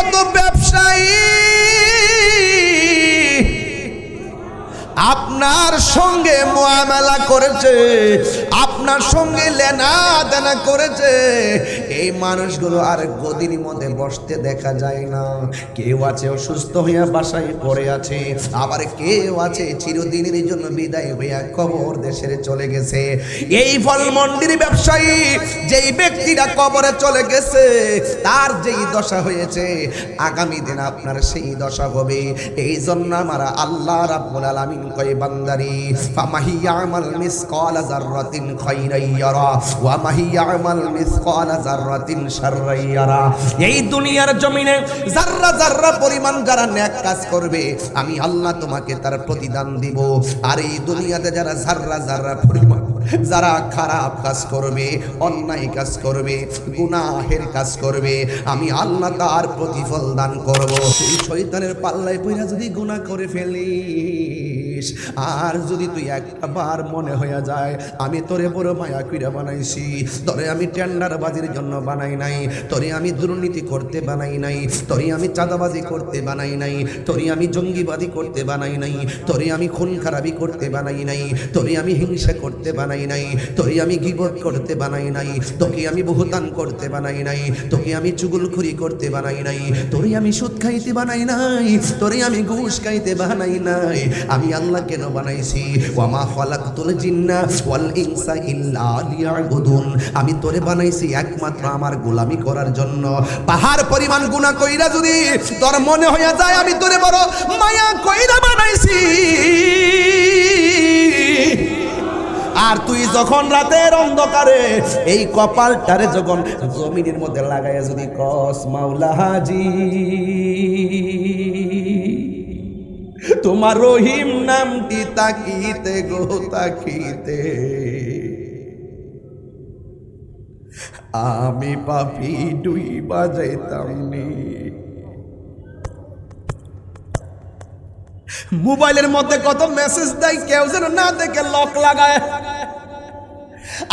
কত ব্যবসায়ী আপনার সঙ্গে মুআমালা করেছে, আপনার সঙ্গে লেনা দেনা করেছে, এই মানুষগুলো আর গদির মধ্যে বসতে দেখা যায় না। কেউ আছে অসুস্থ হইয়া বাসায় পড়ে আছে, আবার কেউ আছে চিরদিনের জন্য বিদায় হইয়া কবর দেশে চলে গেছে। এই ফল মন্ডির ব্যবসায়ী যেই ব্যক্তিরা কবরে চলে গেছে, তার যেই দশা হয়েছে আগামী দিন আপনার সেই দশা হবে। এই জন্য আমরা আল্লাহ রাব্বুল আলামিন কয় বান্দারি ফামাহি ইয়ামাল মিসকালা যাররাতিন খাইরাই ইয়ারা ওয়া মাহি ইয়ামাল মিসকালা যাররাতিন শাররাই ইয়ারা। এই দুনিয়ার জমিনে যাররা যাররা পরিমাণ যারা নেক কাজ করবে আমি আল্লাহ তোমাকে তার প্রতিদান দিব। আর এই দুনিয়াতে যারা যাররা যাররা পরিমাণ যারা খারাপ কাজ করবে, অন্যায় কাজ করবে, গুনাহের কাজ করবে, আমি আল্লাহ তার প্রতিফল দান করব। সেই শয়তানের পাল্লায় পইরা যদি গুনাহ করে ফেলিস, আর যদি তুই একবার মনে হয়ে যায় আমি তোরে বড় মায়া কইরা বানাইছি, তোরে আমি টেন্ডারবাজির জন্য বানাই নাই, তোরে আমি দুর্নীতি করতে বানাই নাই, তোরে আমি চাঁদাবাজি করতে বানাই নাই, তোরে আমি জঙ্গিবাদী করতে বানাই নাই, তোরে আমি খুন খারাপি করতে বানাই নাই, তোরে আমি হিংসা করতে বানাই নাই, তোরে আমি গীবত করতে বানাই নাই, তোকে আমি বহুতান করতে বানাই নাই, তোকে আমি চুগলখড়ি করতে বানাই নাই, তোরে আমি সুদ খাইতে বানাই নাই, তোরে আমি ঘুষ খাইতে বানাই নাই। আমি আল্লাহ কেন বানাইছি? ওয়ামা খালাকতুল জিন্না ওয়াল ইনসা ইল্লা লিয়াবুদুন। আমি তোরে বানাইছি একমাত্র আমার গোলামি করার জন্য। পাহাড় পরিমাণ গুনাহ কইরা যদি তোর মনে হইয়া যায় আমি তোরে বড় মায়া কইরা বানাইছি, আর তুই যখন রাতের অন্ধকারে এই কপালটারে যখন জমিনের মধ্যে লাগাইয়া যদি কস মাওলা হাজি তোমার রহিম নামটি তাকিতে গো তাকিতে আমি পাপি ডুই বাজাইতাম নি। মোবাইলের মধ্যে কত মেসেজ দেয়, কেউ যেন না দেখে লক লাগায়।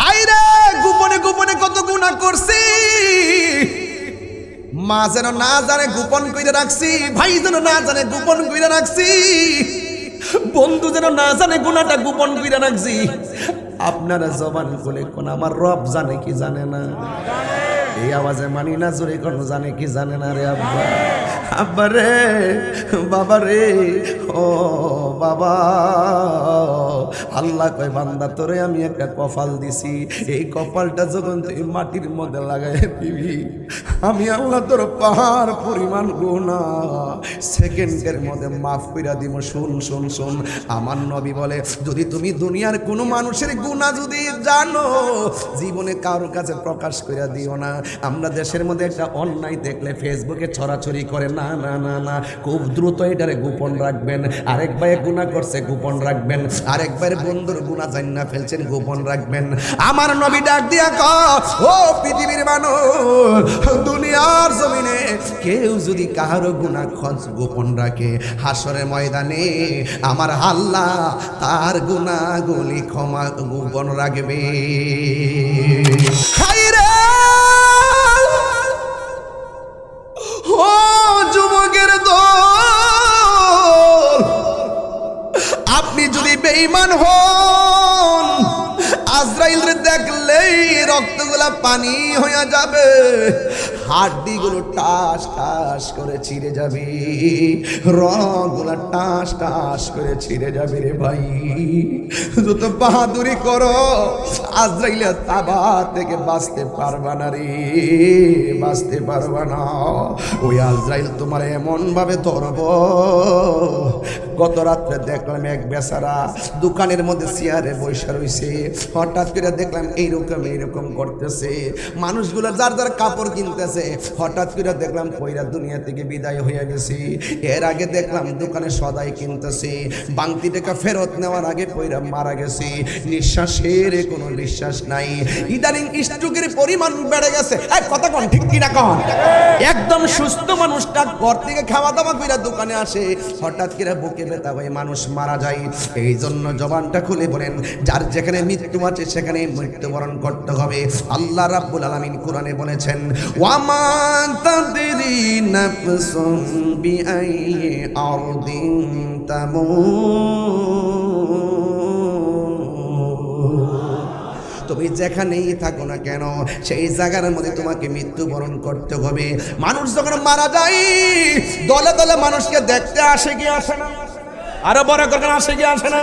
আইরে গোপনে গোপনে কত গুনাহ করছি, মা যেন না জানে গোপন কইরা রাখছি, ভাই যেন না জানে গোপন কইরা রাখছি, বন্ধু যেন না জানে গুনাহটা গোপন কইরা রাখছি। আপনারা জবান খুলে কোন আমার রব জানে কি জানে না? এই আওয়াজে মানি না, জোরে কোন জানে কি জানে না? রে আব্বা, আব্বা রে, বাবা রে, ও বাবা। আল্লাহ কয় বান্দা তোরে আমি একটা কপাল দিছি, এই কপালটা যখন তুই মাটির মধ্যে লাগাই দিবি আমি আল্লাহ তোর পাহাড় পরিমাণ গুনাহ সেকেন্ডের মধ্যে মাফ কইরা দিব। শুন শুন শুন, আমার নবী বলে যদি তুমি দুনিয়ার কোনো মানুষের গুনাহ যদি জানো জীবনে কারোর কাছে প্রকাশ কইরা দিও না। আমরা দেশের মধ্যে একটা অন্যায় দেখলে ফেসবুকে ছড়াছড়ি করে, না না না না, খুব দ্রুত এটারে গোপন রাখবেন। আরেক ভাই গুনাহ করছে গোপন রাখবেন, আরেক ভাইয়ের বন্ধুর গুনাহ জান্না ফেলছেন গোপন রাখবেন। আমার নবী ডাক দিয়া কয় ও পৃথিবীর মানুষ, দুনিয়ার জমিনে কেউ যদি কারো গুনাহ গোপন রাখে হাসরের ময়দানে আমার আল্লাহ তার গুনাহগুলি ক্ষমা গোপন রাখবে। হায়রে ও যুবকের দল, আপনি যদি বেঈমান হন আজরাইল দেখলেই রক্তগুলা পানি হয়ে যাবে, হাড্ডিগুলো টাস টাস করে ছিঁড়ে যাবে, রগগুলা টাস টাস করে ছিঁড়ে যাবে। রে ভাই যত বাহাদুরি করো আজরাইলের তাবা থেকে বাঁচতে পারবা না রে, বাঁচতে পারবা না। ওই আজরাইল তোমার এমন ভাবে ধরব। গত রাত্রে দেখলাম এক বেচারা দোকানের মধ্যে চেয়ারে বসে রয়েছে, হঠাৎ করে দেখলাম এইরকম করতেছে, মানুষগুলো যার যার কাপড় কিনতেছে, হঠাৎ করে দেখলাম কইরা দুনিয়া থেকে বিদায় হয়ে গেছে। এর আগে দেখলাম দোকানে সদাই কিনতেছে, বাংতি টাকা ফেরত নেওয়ার আগে কইরা মারা গেছে, নিঃশ্বাসের কোনো বিশ্বাস নাই। ইদানিং স্ট্রোকের পরিমাণ বেড়ে গেছে। কথা কোন ঠিক কিনা কোন? একদম সুস্থ মানুষটা ঘর থেকে খাওয়া দাওয়া কইরা দোকানে আসে, হঠাৎ করে বুকে ব্যথা হয়ে মানুষ মারা যায়। এই জন্য জবানটা খুলে বলেন যার যেখানে মৃত্যু আছে সেখানে মৃত্যুবরণ করতে হবে। আল্লাহ রাব্বুল আলামিন কোরআনে বলেছেন ওয়া ওয়ামা তাদরি নাফসুন বিআইয়ি আরদিন তামুত। তুমি যেখানেই থাকো না কেন সেই জায়গার মধ্যে তোমাকে মৃত্যুবরণ করতে হবে। মানুষ যখন মারা যায় দলে দলে মানুষকে দেখতে আসে কি আসে না? আরো বড় করে আসে কি আসে না?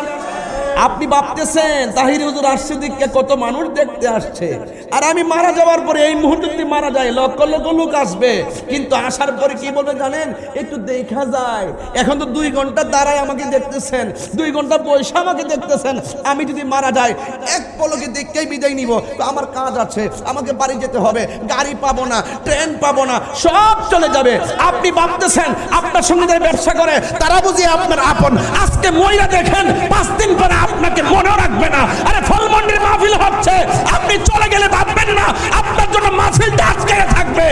আপনি ভাবতেছেন তাহির হুজুর আসছে দিকে কত মানুষ দেখতে আসছে, আর আমি মারা যাওয়ার পরে এই মুহূর্তে যদি মারা যায় লক্ষ লক্ষ লোক আসবে, কিন্তু আসার পরে কি বলবে জানেন? একটু দেখা যায়। এখন তো 2 ঘন্টা দাঁড়ায় আমাকে দেখতেছেন, 2 ঘন্টা বসে আমাকে দেখতেছেন। আমি যদি মারা যাই এক পলকে দেখেই বিদায় নিব, তো আমার কাজ আছে, আমাকে বাড়ি যেতে হবে, গাড়ি পাবো না, ট্রেন পাবো না, সব চলে যাবে। আপনি ভাবতেছেন আপনার সঙ্গে যারা ব্যবসা করে তারা বুঝি আপনার আপন। আজকে মহিলা দেখেন 5 দিন পরে আপনাকে মনে রাখবে না। আরে ফলমন্ডির মাহফিল হচ্ছে, আপনি চলে গেলে ভাববেন না আপনার জন্য মাহফিলটা আজকে থাকবে।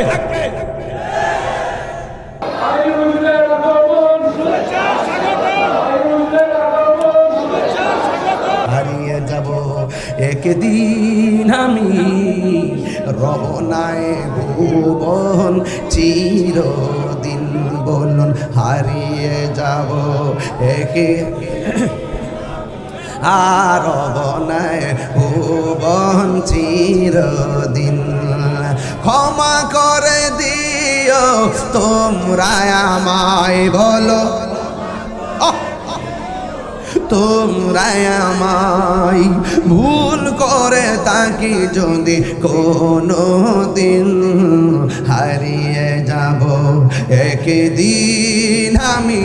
হারিয়ে যাব একদিন আমি, রবনায় ভুবন চিরদিন বলুন হারিয়ে যাব একে আর বনায় ভুবন চিরদিন। ক্ষমা করে দিও তোমরা আমায়, বলো তোমরা আমায় ভুল করে থাকি যদি কোনো দিন, হারিয়ে যাব একদিন আমি,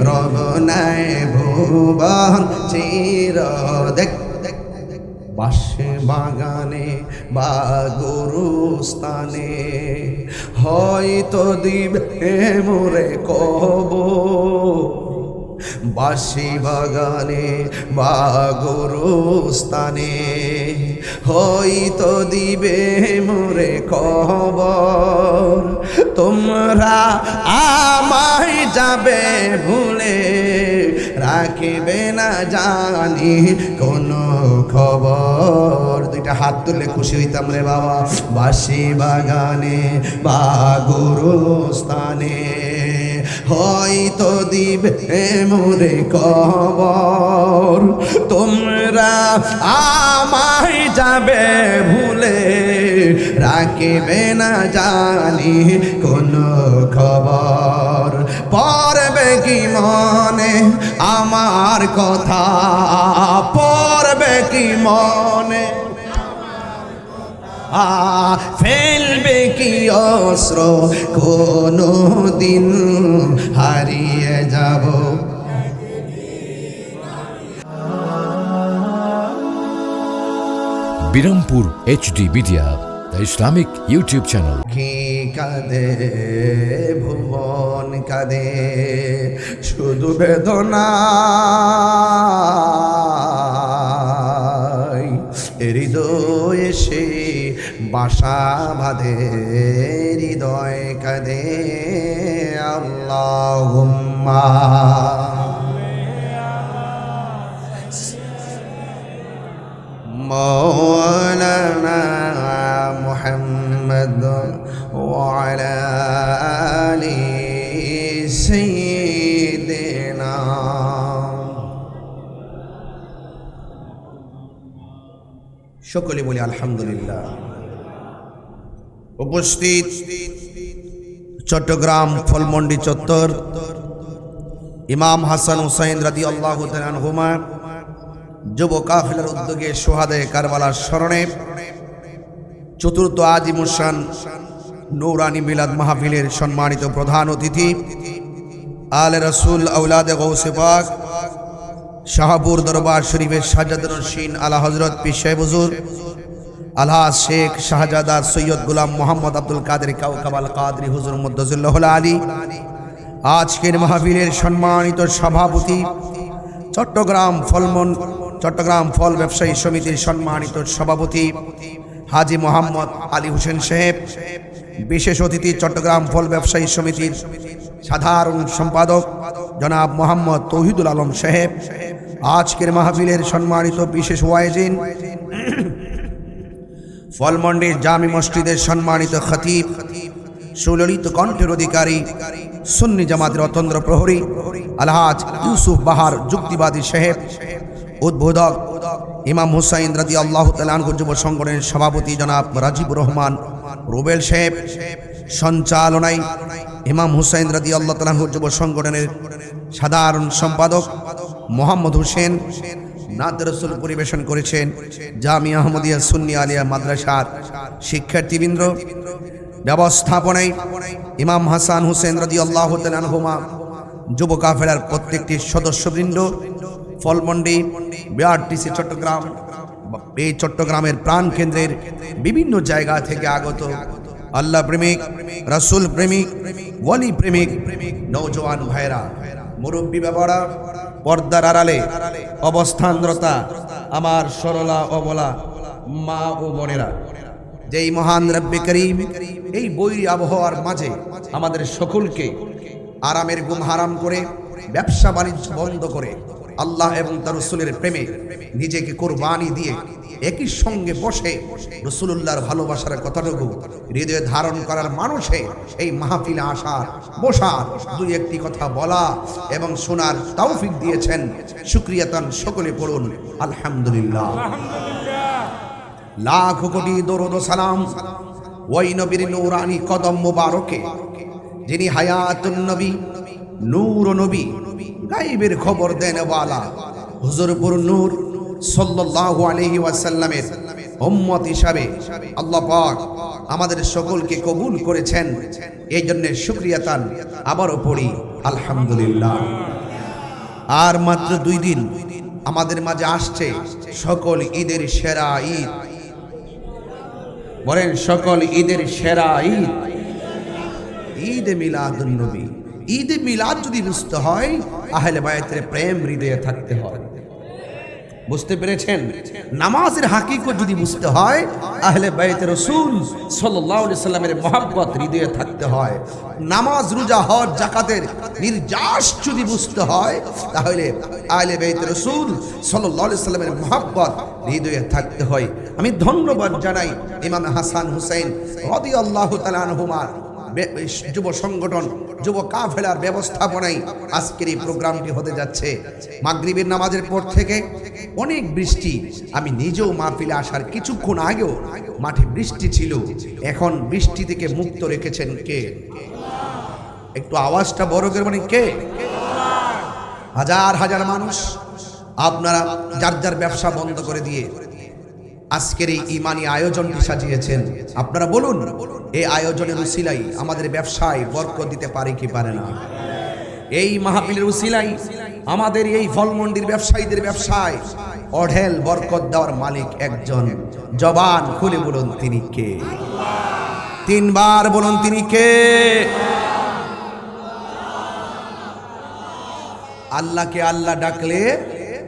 রবনায় ভুবন চিরদিন। বাসে বাগানে বা গরুস্থানে হয়তো দিবে মোরে কবর, বাসি বাগানে বা গরুস্থানে হয়তো দিবে মোরে খবর। তোমরা আমায় যাবে ভুলে, রাখিবে না জানি কোনো খবর। 2টা হাত তুলে খুশি হইতাম রে বাবা। বাসি বাগানে বা গরুস্থানে হয়তো দিবে মোরে খবর। তোমরা আমায় যাবে ভুলে, রাখিবে না জানি কোনো খবর। পড়বে কি মনে আমার কথা, পড়বে কি মনে, ফেলবে কি অস্ত্র কোনো দিন, হারিয়ে যাব। Birampur HD media, the Islamic YouTube channel. কি কাঁদে ভুবন কাঁদে শুধু বেদনা, হৃদয়ে সে বাসা বাঁধে, হৃদয় কাঁদে আল্লাহুম্মা মাওলানা মুহাম্মদ ওয়া আলা আলি সাইয়্যিদিনা। সকলে বলি আলহামদুলিল্লাহ। উপস্থিত চট্টগ্রাম ফলমন্ডি চত্বর ইমাম হাসান হুসাইন রাদিয়াল্লাহু তাআলা আনহুমা যুব কাফেলার উদ্যোগে সোহাদে কারবালার স্মরণে 4th আজিমুসান নূরানী মিলাদ মাহফিলের সম্মানিত প্রধান অতিথি আলে রাসূল আওলাদে গৌসে পাক শাহপুর দরবার শরীফের সাজ্জাদুর রশিদ আলা হযরত পীর সাহেব হুজুর আলহাজ শেখ শাহজাদা সৈয়দ গোলাম মোহাম্মদ আব্দুল কাদের কাউকাবাল কাদরি হুজুর মুদ্দাজিল্লাহুল আলী, আজকের মাহফিলের সম্মানিত সভাপতি চট্টগ্রাম ফল ব্যবসায়ী সমিতির সম্মানিত সভাপতি হাজী মোহাম্মদ আলী হোসেন সাহেব, বিশেষ অতিথি চট্টগ্রাম ফল ব্যবসায়ী সমিতির সাধারণ সম্পাদক জনাব মোহাম্মদ তৌহিদুল আলম সাহেব, আজকের মাহফিলের সম্মানিত বিশেষ ওয়াইজিন ফলমন্ডি জামি মসজিদের সম্মানিত খতিব, সুললিত কণ্ঠের অধিকারী, সুন্নি জামাতের অতন্দ্র প্রহরী আলহাজ ইউসুফ বাহার যুক্তিবাদী সাহেব, উদ্বোধক ইমাম হুসাইন রাদিয়াল্লাহু তাআলা আনহু যুব সংগঠনের সভাপতি জনাব রাজিবুর রহমান রুবেল সাহেব, সঞ্চালনায় ইমাম হুসাইন রাদিয়াল্লাহু তাআলা আনহু যুব সংগঠনের সাধারণ সম্পাদক মোহাম্মদ হোসেন নাত রসুল পরিবেশন করেছেন। জামিয়া আহমদিয়া সুন্নি আলিয়া মাদ্রাসার শিক্ষার্থীবৃন্দ, ব্যবস্থাপনায় ইমাম হাসান হোসেন রাদিয়াল্লাহু তাআলা আনহুমা, যুব কাফেলার প্রত্যেকটি সদস্যবৃন্দ, ফলমন্ডি বিআরটিসি চট্টগ্রাম, এই চট্টগ্রামের প্রাণ কেন্দ্রের বিভিন্ন জায়গা থেকে আগত আল্লাহ প্রেমিক, রাসূল প্রেমিক, ওয়ালি প্রেমিক নওজোয়ান ভাইরা, মুরব্বী বাবারা, পর্দার আড়ালে অবস্থানরতা আমার সরলা অবলা মা ও বোনেরা, যেই মহান রব্বে করিম এই বৈরী আবহাওয়ার মাঝে আমাদের সকলকে আরামের ঘুম হারাম করে, ব্যবসা বাণিজ্য বন্ধ করে, আল্লাহ এবং তার রাসূলের প্রেমে নিজেকে কোরবানি দিয়ে একই সঙ্গে বসে রাসূলুল্লাহর ভালোবাসার কথাটুকু হৃদয়ে ধারণ করার মানুষে এই মাহফিলে আসার, বসার, দুই একটি কথা বলা এবং শোনার তৌফিক দিয়েছেন। শুকরিয়াতান সকলে পড়ুন আলহামদুলিল্লাহ। লাখ কোটি দরুদ ও সালাম ওই নবীর নূরানি কদম মোবারকে, যিনি হায়াতুন নবী, নূর নবী, গায়েবের খবর দেন ওয়ালা হুজুরপুর নূর সাল্লাল্লাহু আলাইহি ওয়াসাল্লামের উম্মত হিসাবে আল্লাহ পাক আমাদের সকলকে কবুল করেছেন। এই জন্য শুকরিয়াতান আবারও পড়ি আলহামদুলিল্লাহ। আর মাত্র 2 দিন আমাদের মাঝে আসছে সকল ঈদের সেরা ঈদ। বলেন সকল ঈদের সেরা ঈদ, ঈদে মিলাদুন নবী। ঈদে মিলাদ যদি বুঝতে হয়, আহলে বায়তের প্রেম হৃদয়ে থাকতে হয়। বুঝতে পেরেছেন? নামাজের হাকিকত যদি বুঝতে হয়, আহলে বায়তের রাসূল সাল্লাল্লাহু আলাইহি সাল্লামের মহব্বত হৃদয়ে থাকতে হয়। নামাজ, রোজা, হজ, যাকাতের নির্যাস যদি বুঝতে হয়, তাহলে আহলে বায়তের রাসূল সাল্লাল্লাহু আলাইহি সাল্লামের মহব্বত হৃদয়ে থাকতে হয়। আমি ধন্যবাদ জানাই ইমাম হাসান হুসাইন রাদিয়াল্লাহু তাআলা আনহুমা যুব সংগঠন, যুব কাফেলার ব্যবস্থাপনায় আজকের এই প্রোগ্রামটি হতে যাচ্ছে। মাগরিবের নামাজের পর থেকে অনেক বৃষ্টি, আমি নিজেও মাহফিলে আসার কিছুক্ষণ আগেও মাঠে বৃষ্টি ছিল। এখন বৃষ্টি থেকে মুক্ত রেখেছেন কে? একটু আওয়াজটা বড় করে বলেন কে? হাজার হাজার মানুষ আপনারা যার যার ব্যবসা বন্ধ করে দিয়ে আজকের এই ইমানি আয়োজনটি সাজিয়েছেন। আপনারা বলুন, এই আয়োজনের উসিলাই আমাদের ব্যবসায় বরকত দিতে পারে কি পারে না? এই মাহফিলের উসিলাই আমাদের এই ফলমন্ডির ব্যবসায়ীদের ব্যবসায় অঢেল বরকত দেওয়ার মালিক একজন। জবান খুলে বলুন তিনি কে? 3 বার বলুন তিনি কে? আল্লাহকে আল্লাহ ডাকলে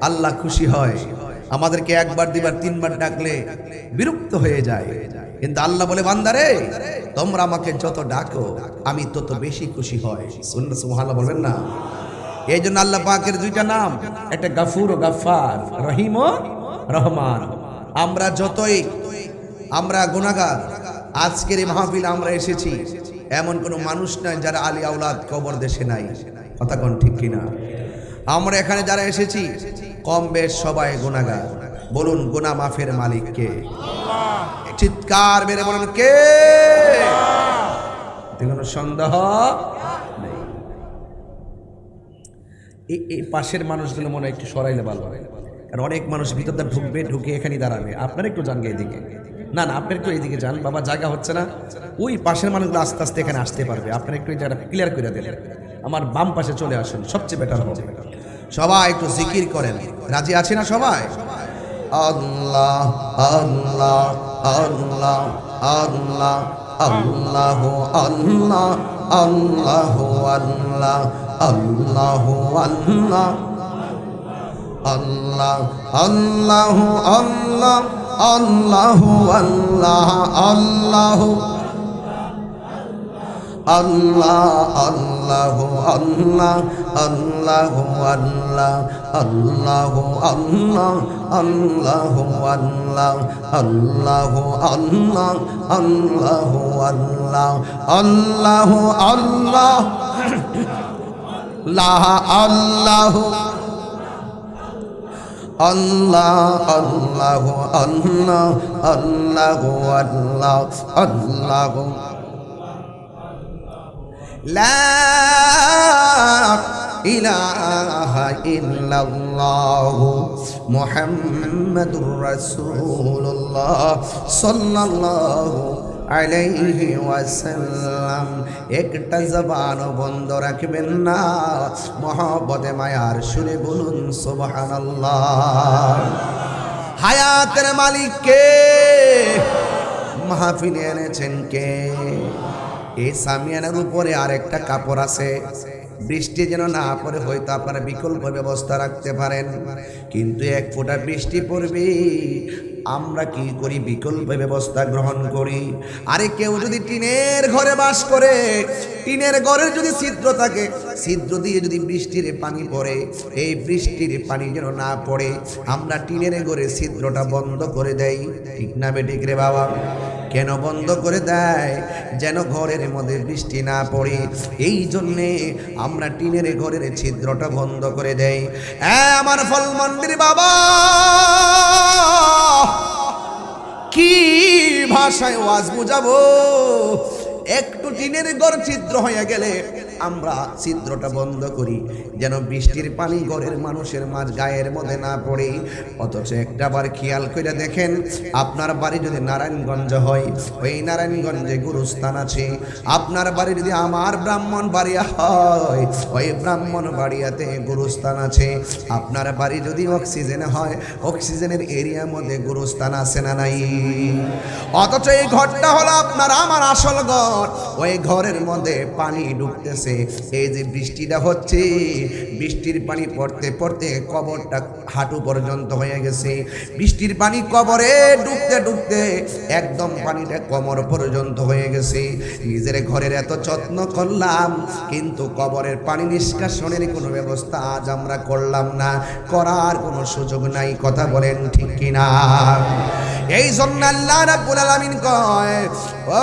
আল্লাহ খুশি হয়। আমাদেরকে 1 বার 2 বার 3 বার ডাকলে বিরক্ত হয়ে যায়, কিন্তু আল্লাহ বলে, বান্দারে তোমরা আমাকে যত ডাকো আমি তত বেশি খুশি হয়। সুবহানাল্লাহ বলবেন না? এই জন্য আল্লাহ পাকের 2টা নাম, একটা গাফুর ও গাফফার, রহিম ও রহমান। আমরা গুনাহগার, আজকের এই মাহফিল আমরা এসেছি, এমন কোনো মানুষ নাই যারা আলী আওলাদ কবর দেশে নাই। কথা কোন ঠিক কিনা? আমরা এখানে যারা এসেছি কম বেশ সবাই গুনাহগার। বলুন গুনাহ মাফের মালিক কে? চিৎকার মেরে বলুন কে? কোনো সন্দেহ নেই। এই পাশের মানুষগুলো মনে হয় একটু সরাইলে ভালো হয়, কারণ অনেক মানুষ ভিতরটা ঢুকবে, ঢুকে এখানে দাঁড়াবে। আপনারা একটু যান এদিকে, না না আপনারা একটু এইদিকে যান বাবা, জায়গা হচ্ছে না। ওই পাশের মানুষগুলো আস্তে আস্তে এখানে আসতে পারবে। আপনারা একটু এই জায়গাটা ক্লিয়ার করে দিলেন, আমার বাম পাশে চলে আসুন, সবচেয়ে বেটার হবে। সবাই একটু জিকির করেন, রাজি আছে না সবাই? আল্লাহ আল্লাহ আল্লাহ আল্লাহ আল্লাহ আল্লাহ আল্লাহ আল্লাহ আল্লাহ আল্লাহ আল্লাহ আল্লাহ আল্লাহ আল্লাহ আল্লাহ আল্লাহ আল্লাহ আল্লাহ আল্লাহ আল্লাহ আল্লাহ আল্লাহ আল্লাহ আল্লাহ আল্লাহ আল্লাহ আল্লাহ আল্লাহ আল্লাহ আল্লাহ আল্লাহ লা আল্লাহ আল্লাহ আল্লাহ আল্লাহ আল্লাহ আল্লাহ আল্লাহ লা ইলাহা ইল্লাল্লাহ মুহাম্মাদুর রাসূলুল্লাহ সাল্লাল্লাহু আলাইহি ওয়াসাল্লাম। একটা জবান বন্ধ রাখবেন না, মহব্বতে মায়ার সুরে বলুন সুবহানাল্লাহ। হায়াতের মালিক কে? মাহফিলে এনেছেন কে? এই সামিয়ানার উপরে আরেকটা কাপড় আছে, বৃষ্টি যেন না পড়ে হয়তো আপনারা বিকল্প ব্যবস্থা রাখতে পারেন, কিন্তু এক ফোঁটা বৃষ্টি পড়বে আমরা কি করি? বিকল্প ব্যবস্থা গ্রহণ করি। আরে কেউ যদি টিনের ঘরে বাস করে, টিনের ঘরের যদি ছিদ্র থাকে, ছিদ্র দিয়ে যদি বৃষ্টির পানি পড়ে, এই বৃষ্টির পানি যেন না পড়ে আমরা টিনের ঘরে ছিদ্রটা বন্ধ করে দেই, ঠিক না বেঠিক রে বাবা? কেন বন্ধ করে দেয়? যেন ঘরের মধ্যে বৃষ্টি না পড়ে, এই জন্যে আমরা টিনের ঘরের ছিদ্রটা বন্ধ করে দেই। আমার ফল মন্দির বাবা, কি ভাষায় ওয়াজ বুঝাবো? একটু টিনের ঘর ছিদ্র হয়ে গেলে আমরা ছিদ্রটা বন্ধ করি, যেন বৃষ্টির পানি ঘরের মানুষের মাঝ গায়ের মধ্যে না পড়ে। অথচ একটাবার খেয়াল করে দেখেন, আপনার বাড়ি যদি নারায়ণগঞ্জ হয়, ওই নারায়ণগঞ্জে গুরুস্থান আছে। আপনার বাড়ি যদি আমার ব্রাহ্মণবাড়িয়া হয়, ওই ব্রাহ্মণবাড়িয়াতে গুরুস্থান আছে। আপনার বাড়ি যদি অক্সিজেন হয়, অক্সিজেনের এরিয়ার মধ্যে গুরুস্থান আছে না নাই? অথচ এই ঘরটা হলো আপনার আমার আসল ঘর। ওই ঘরের মধ্যে পানি ঢুকতেছে, এই যে বৃষ্টিটা হচ্ছে, বৃষ্টির পানি পড়তে পড়তে কবরটা হাঁটু পর্যন্ত হয়ে গেছে। বৃষ্টির পানি কবরে ঢুকতে ঢুকতে একদম পানিটা কোমর পর্যন্ত হয়ে গেছে। নিজের ঘরের এত যত্ন করলাম, কিন্তু কবরের পানি নিষ্কাশনের কোনো ব্যবস্থা আজ আমরা করলাম না, করার কোনো সুযোগ নাই। কথা বলেন ঠিক কিনা? এই জন্য আল্লাহ রাব্বুল আলামিন কয়, ও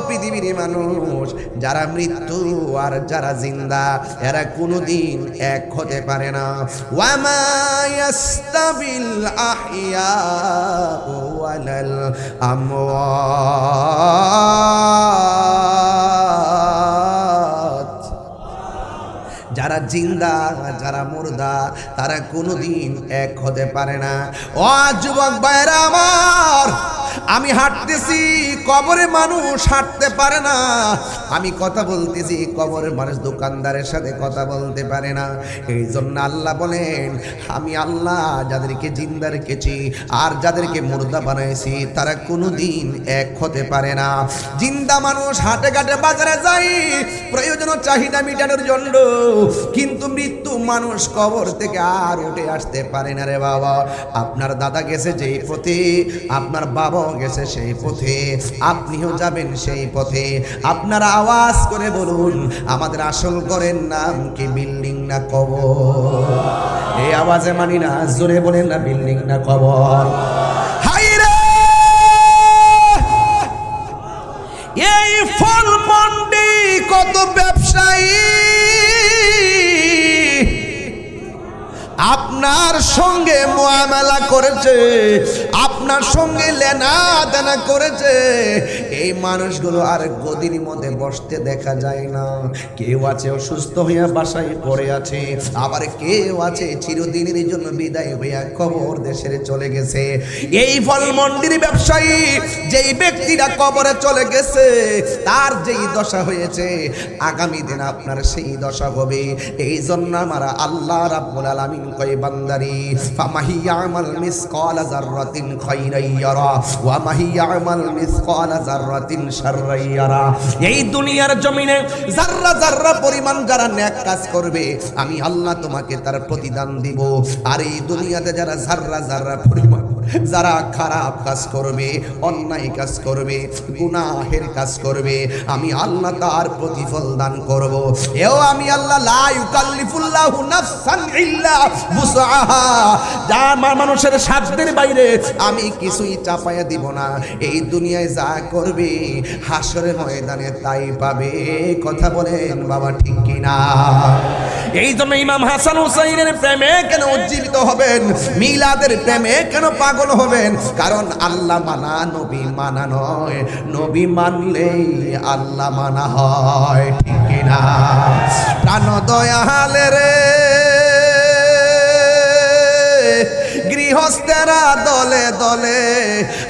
পৃথিবীর মানুষ, যারা মৃত্যু আর যারা জিন্দা এরা কোনোদিন এক হতে পারে না। ওয়ামা ইয়াস্তাবিল আহইয়া ওয়ালাল আমওয়াত। যারা জিন্দা যারা মুর্দা তারা কোনোদিন এক হতে পারে না। ও যুবক ভাইরা আমার, আমি হাঁটতেছি, কবরে মানুষ হাঁটতে পারে না। আমি কথা বলতেছি, কবরের মানুষ দোকানদারের সাথে কথা বলতে পারে না। এই জন্য আল্লাহ বলেন, আমি আল্লাহ যাদেরকে জিন্দা রেখেছি আর যাদেরকে মুর্দা বানাইছি তারা কোনোদিন এক হতে পারে না। জিন্দা মানুষ হাটে ঘাটে বাজারে যায় প্রয়োজন চাহিদা মেটানোর জন্য, কিন্তু মৃত্যু মানুষ কবর থেকে আর উঠে আসতে পারে না রে বাবা। আপনার দাদা গেছে যেই পথে, আপনার বাবাও গেছে সেই পথে, আপনিও যাবেন সেই পথে। আপনারা আওয়াজ করে বলুন, আমাদের আসল ঘরের নাম কি বিল্ডিং না কবর? এই আওয়াজে মানি না, জোরে বলেন না বিল্ডিং না কবর? হায়রে এই ফল মন্ডি কত ব্যবসায়ী আপনার সঙ্গে মুআমালা করেছে, আপনার সঙ্গে লেনা দেনা করেছে। এই মানুষগুলো আর গদির মধ্যে বসতে দেখা যায় না। কেউ আছে অসুস্থ হইয়া বাসায় পড়ে আছে, আবার কেউ আছে চিরদিনের জন্য বিদায় হইয়া কবর দেশের চলে গেছে। এই ফল মন্ডির ব্যবসায়ী যেই ব্যক্তিরা কবরে চলে গেছে, তার যেই দশা হয়েছে আগামী দিন আপনার সেই দশা হবে। এই জন্য আমরা আল্লাহ রাব্বুল আলামিন কয়, বান্দারি ফামাহি ইয়ামাল মিসকাল যাররাতিন খাইরাই ইয়ারা ওয়া মাহি ইয়ামাল মিসকাল যাররাতিন শাররাই ইয়ারা। এই দুনিয়ার জমিনে যাররা যাররা পরিমাণ যারা নেক কাজ করবে, আমি আল্লাহ তোমাকে তার প্রতিদান দিব। আর এই দুনিয়াতে যারা যাররা যাররা পরিমাণ যারা খারাপ কাজ করবে, অন্যায় কাজ করবে, গুনাহের কাজ করবে, আমি আল্লাহ তার প্রতিফল দান করব। এও আমি আল্লাহ লা ইউকাল্লিফুল্লাহু নাফসান ইল্লা বুসআহা, যা মানুষের সাধ্যের বাইরে আমি কিছুই চাপায়া দিব না। এই দুনিয়ায় যা করবে হাসরের ময়দানে তাই পাবে। কথা বলেন বাবা, ঠিক কিনা? এই জন্য ইমাম হাসান হুসাইনের প্রেমে কেন উজ্জীবিত হবেন, মিলাদের প্রেমে কেন পাগল হবেন? কারণ আল্লাহ মানা নবী মানা নয়, নবী মানলেই আল্লাহ মানা হয়, ঠিক কিনা? প্রাণ দয়ালে রে গৃহস্থেরা দলে দলে,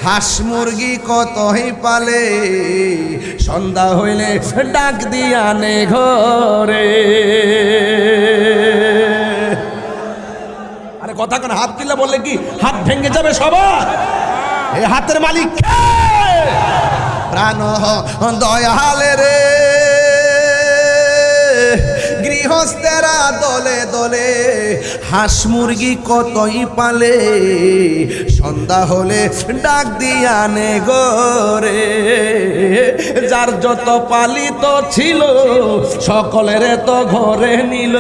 হাঁস মুরগি কতই পালে, সন্ধ্যা হইলে ডাক দিয়ানে ঘরে। আরে কথা কেন? হাত দিলে বললে কি হাত ভেঙে যাবে সবার? এই হাতের মালিক কে? প্রাণ দয়ালে রে গৃহস্থেরা দলে দলে, হাঁস মুরগি কতই পালে, সন্ধ্যা হলে ডাক দিয়ানে ঘরে। যার যত পালিত ছিল সকলের তো ঘরে নিল,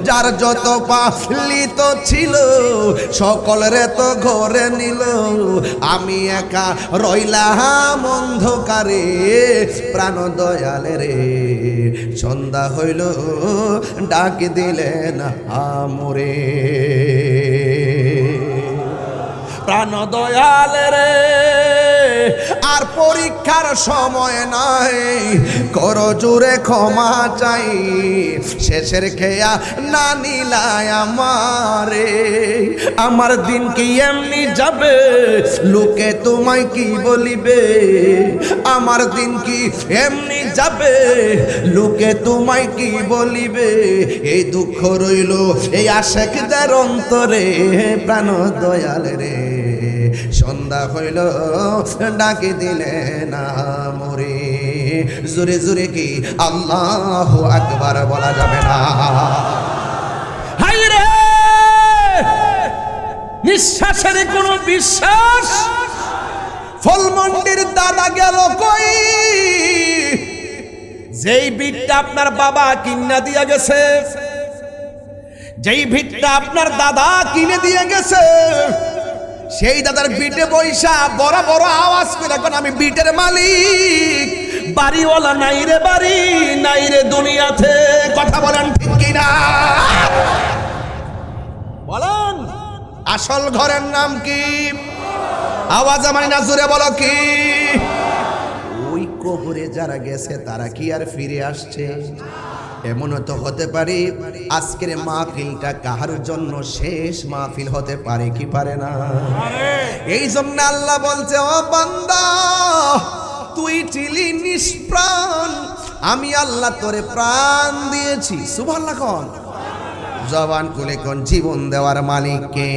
যার যত পালিত ছিল সকলের তো ঘরে নিল, আমি একা রইলাম অন্ধকারে। প্রাণ দয়ালে রে সন্ধ্যা হইল ডাক দিলেন আমরে। প্রাণ দয়ালে রে আর পরীক্ষার সময় নাই, করো জোরে ক্ষমা চাই, শেষের খেয়া না নিলায় আমারে। আমার দিন কি এমনি যাবে, লোকে তোমায় কি বলিবে? আমার দিন কি এমনি যাবে, লোকে তোমায় কি বলিবে? এই দুঃখ রইল এই আশেকদের অন্তরে। প্রাণ দয়াল রে সন্ধ্যা হইল ডাকে দিলেন আমরে। জোরে জোরে কি আল্লাহু আকবার বলা যাবে না? হাই রে নিঃশ্বাসের কোনো বিশ্বাস। ফলমন্ডির দাদা গেল কই? যেই ভিটটা আপনার বাবা কিনা দিয়া গেছে, যেই ভিটটা আপনার দাদা কিনে দিয়ে গেছে, সেই দাদার বিটে বৈশা বড় বড় আওয়াজ করে এখন আমি বিটের মালিক। বাড়িওয়ালা নাই রে বাড়ি, নাই রে দুনিয়াতে। কথা বলেন ঠিক কিনা? বলেন আসল ঘরের নাম কি? আওয়াজ আমার না জোরে বলো কি? ওই কবরে যারা গেছে তারা কি আর ফিরে আসছে? এমনও তো হতে পারে আজকের মাহফিলটা কাহার জন্য শেষ মাহফিল হতে পারে, কি পারে না? এই জন্য আল্লাহ বলছে, ও বান্দা তুই ছিলি নিষ্প্রাণ, আমি আল্লাহ তোরে প্রাণ দিয়েছি। সুবহানাল্লাহ কোন? জবান খুলে কোন জীবন দেওয়ার মালিক কে?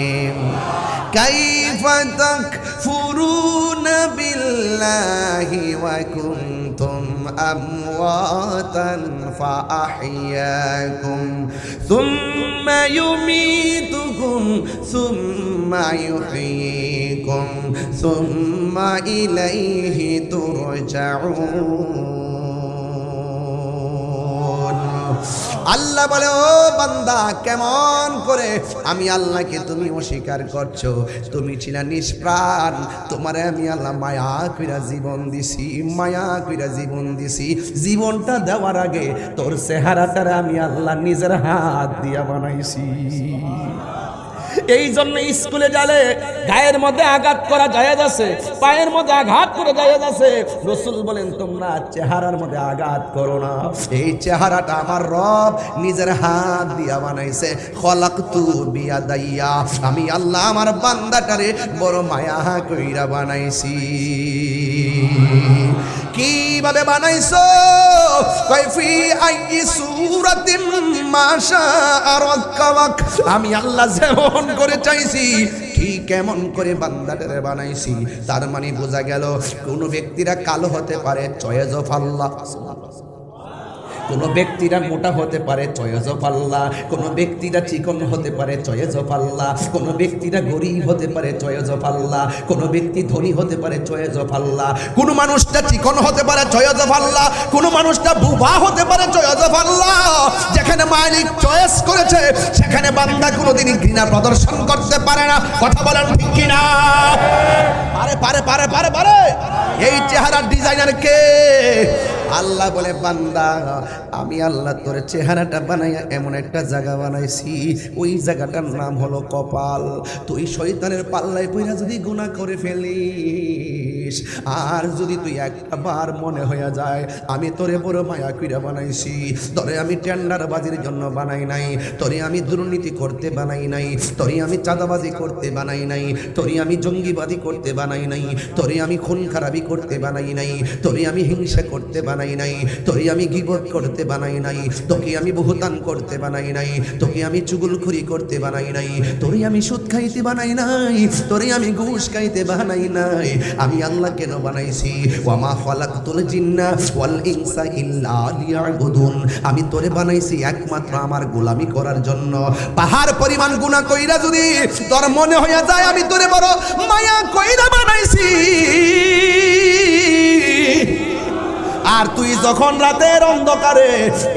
কাইফা তাকফুরুনা বিল্লাহি ওয়া কুনতুম আমওয়াতান ফাআহইয়াকুম সুম্মা ইউমীতুকুম সুম্মা ইউহয়িকুম সুম্মা ইলাইহি তুরজাউন। আল্লাহ বলে, ও বান্দা কেমন করে আমি আল্লাহকে তুমি অস্বীকার করছো? তুমি ছিলা নিষ্প্রাণ, তোমারে আমি আল্লাহ মায়া কইরা জীবন দিছি, মায়া কইরা জীবন দিছি। জীবনটা দেওয়ার আগে তোর চেহারাটারে আমি আল্লাহ নিজের হাত দিয়া বানাইছি। এই জন্য স্কুলে গেলে গায়ের মধ্যে আঘাত করা জায়েজ আছে, পায়ের মধ্যে আঘাত করে জায়েজ আছে। রাসূল বলেন তোমরা চেহারার মধ্যে আঘাত করো না। এই চেহারাটা আমার রব নিজের হাত দিয়া বানাইছে। খলাকতু বিয়াদাইয়া, আমি আল্লাহ আমার বান্দাটারে বড় মায়া কইরা বানাইছি। কিভাবে বানাইছো? কাইফি আইয়ি সূরাতিন মাশা রাক্কাবাক, আমি আল্লাহ যেমন করে চাইছি ঠিক কেমন করে বান্দাটারে বানাইছি। তার মানে বোঝা গেল কোন ব্যক্তিরা কালো হতে পারে, চয়েস অফ আল্লাহ। কোন ব্যক্তিরা মোটা হতে পারে চয়েস অফ আল্লাহ, কোন ব্যক্তিরা চিকন হতে পারে চয়েস অফ আল্লাহ, কোন ব্যক্তিরা গরিব হতে পারে চয়েস অফ আল্লাহ, কোন ব্যক্তি ধনী হতে পারে চয়েস অফ আল্লাহ, কোন মানুষটা চিকন হতে পারে চয়েস অফ আল্লাহ, কোন মানুষটা বুবা হতে পারে চয়েস অফ আল্লাহ। যেখানে মালিক চয়েস করেছে সেখানে বান্দা কোনোদিনই ঘৃণা প্রদর্শন করতে পারে না। কথা বলেন ঠিক কিনা? পারে পারে পারে পারে পারে। এই চেহারার ডিজাইনার কে? আল্লাহ বলে, বান্দা আমি আল্লাহ তোর চেহারাটা বানাইয়া এমন একটা জায়গা বানাইছি, ওই জায়গাটার নাম হলো কপাল। তুই শয়তানের পাল্লায় পইরা যদি গুনাহ করে ফেলিস, আর যদি তুই একবার মনে হইয়া যায় আমি তোরে বড় মায়া কইরা বানাইছি, তোরে আমি টেন্ডারবাজির জন্য বানাই নাই, তোরে আমি দুর্নীতি করতে বানাই নাই, তোরে আমি চাঁদাবাজি করতে বানাই নাই, তোরে আমি জঙ্গিবাদী করতে বানাই নাই, তোরে আমি খুন খারাপি করতে বানাই নাই, তোরে আমি হিংসা করতে বানাই নাই, তোরে আমি গীবত করতে বানাই নাই, তোকে আমি বহুতান করতে বানাই নাই, তোকে আমি চুগলখড়ি করতে বানাই নাই, তোরে আমি সুদ খাইতে বানাই নাই, তোরে আমি ঘুষ খাইতে বানাই নাই। আমি আল্লাহ কেন বানাইছি? ওয়ামা খালাকতুল জিন্না ওয়াল ইনসা ইল্লা লিয়াবুদুন। আমি তোরে বানাইছি একমাত্র আমার গোলামি করার জন্য। পাহাড় পরিমাণ গুনাহ কইরা যদি তোর মনে হইয়া যায় আমি তোরে বড় মায়া কইরা বানাইছি, আর তুই যখন রাতের অন্ধকারে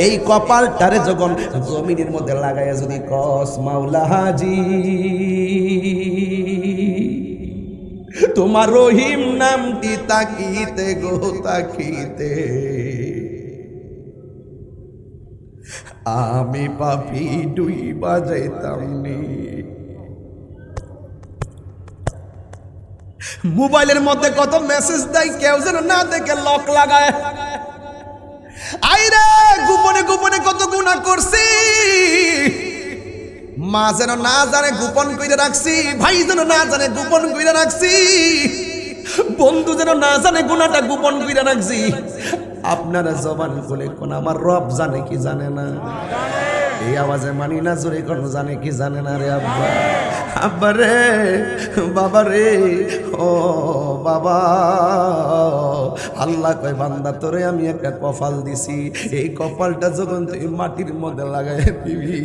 এই কপালটারে যখন জমিনের মধ্যে লাগাইয়া যদি কস মাওলা হাজি তোমার রহিম নামটি তাকিতে গো তাকিতে আমি পাপি ডুই বাজাইতাম নি। মোবাইলের মধ্যে কত মেসেজ দেয়, কেউ যেন না দেখে লক লাগায়। আইরে গোপনে গোপনে কত গুনাহ করছি, মা যেন না জানে গোপন কইরা রাখছি, ভাই যেন না জানে গোপন কইরা রাখছি, বন্ধু যেন না জানে গুনাহটা গোপন কইরা রাখছি। আপনারা জবান খুলে কোন আমার রব জানে কি জানে না? এই আওয়াজে মানি না, জোরে কোন জানে কি জানে না? রে আব্বা, আব্বা রে, বাবা রে, ও বাবা। আল্লাহ কয়, বান্দা তোরে আমি একটা কপাল দিছি, এই কপালটা যখন তুই মাটির মধ্যে লাগাই দিবি,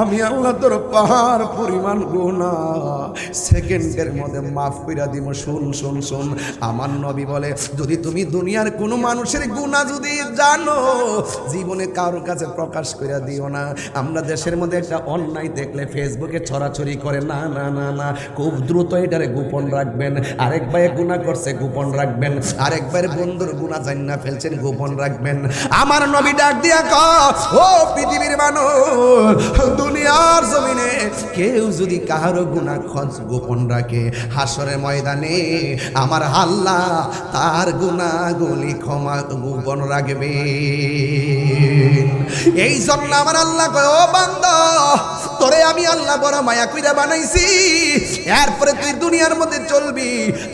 আমি আল্লাহ তোর পাহাড় পরিমাণ গুনাহ সেকেন্ডের মধ্যে মাফ কইরা দিব। শুন শুন শুন, আমার নবী বলে, যদি তুমি দুনিয়ার কোনো মানুষের গুনাহ যদি জানো, জীবনে কারোর কাছে প্রকাশ কইরা দিও না। আমরা দেশের মধ্যে একটা অন্যায় দেখলে ফেসবুকে ছড়াছড়ি করে, না না না না, খুব দ্রুত এটারে গোপন রাখবেন। আরেক ভাই গুনাহ করছে গোপন রাখবেন, আরেক ভাইয়ের বন্ধুর গুনাহ জান্না ফেলছেন গোপন রাখবেন। আমার নবী ডাক দিয়া কয়, ও পৃথিবীর মানুষ, দুনিয়ার জমিনে কেউ যদি কারো গুনাহ গোপন রাখে, হাসরের ময়দানে আমার আল্লাহ তার গুনাহগুলি ক্ষমা গোপন রাখবে। এই জন্য আমার আল্লাহ কয়, ও বান্দা তোরে আমি আল্লাহ বড় মায়া কইরা বানাইছি, এরপরে তুই দুনিয়ার মধ্যে চলবি।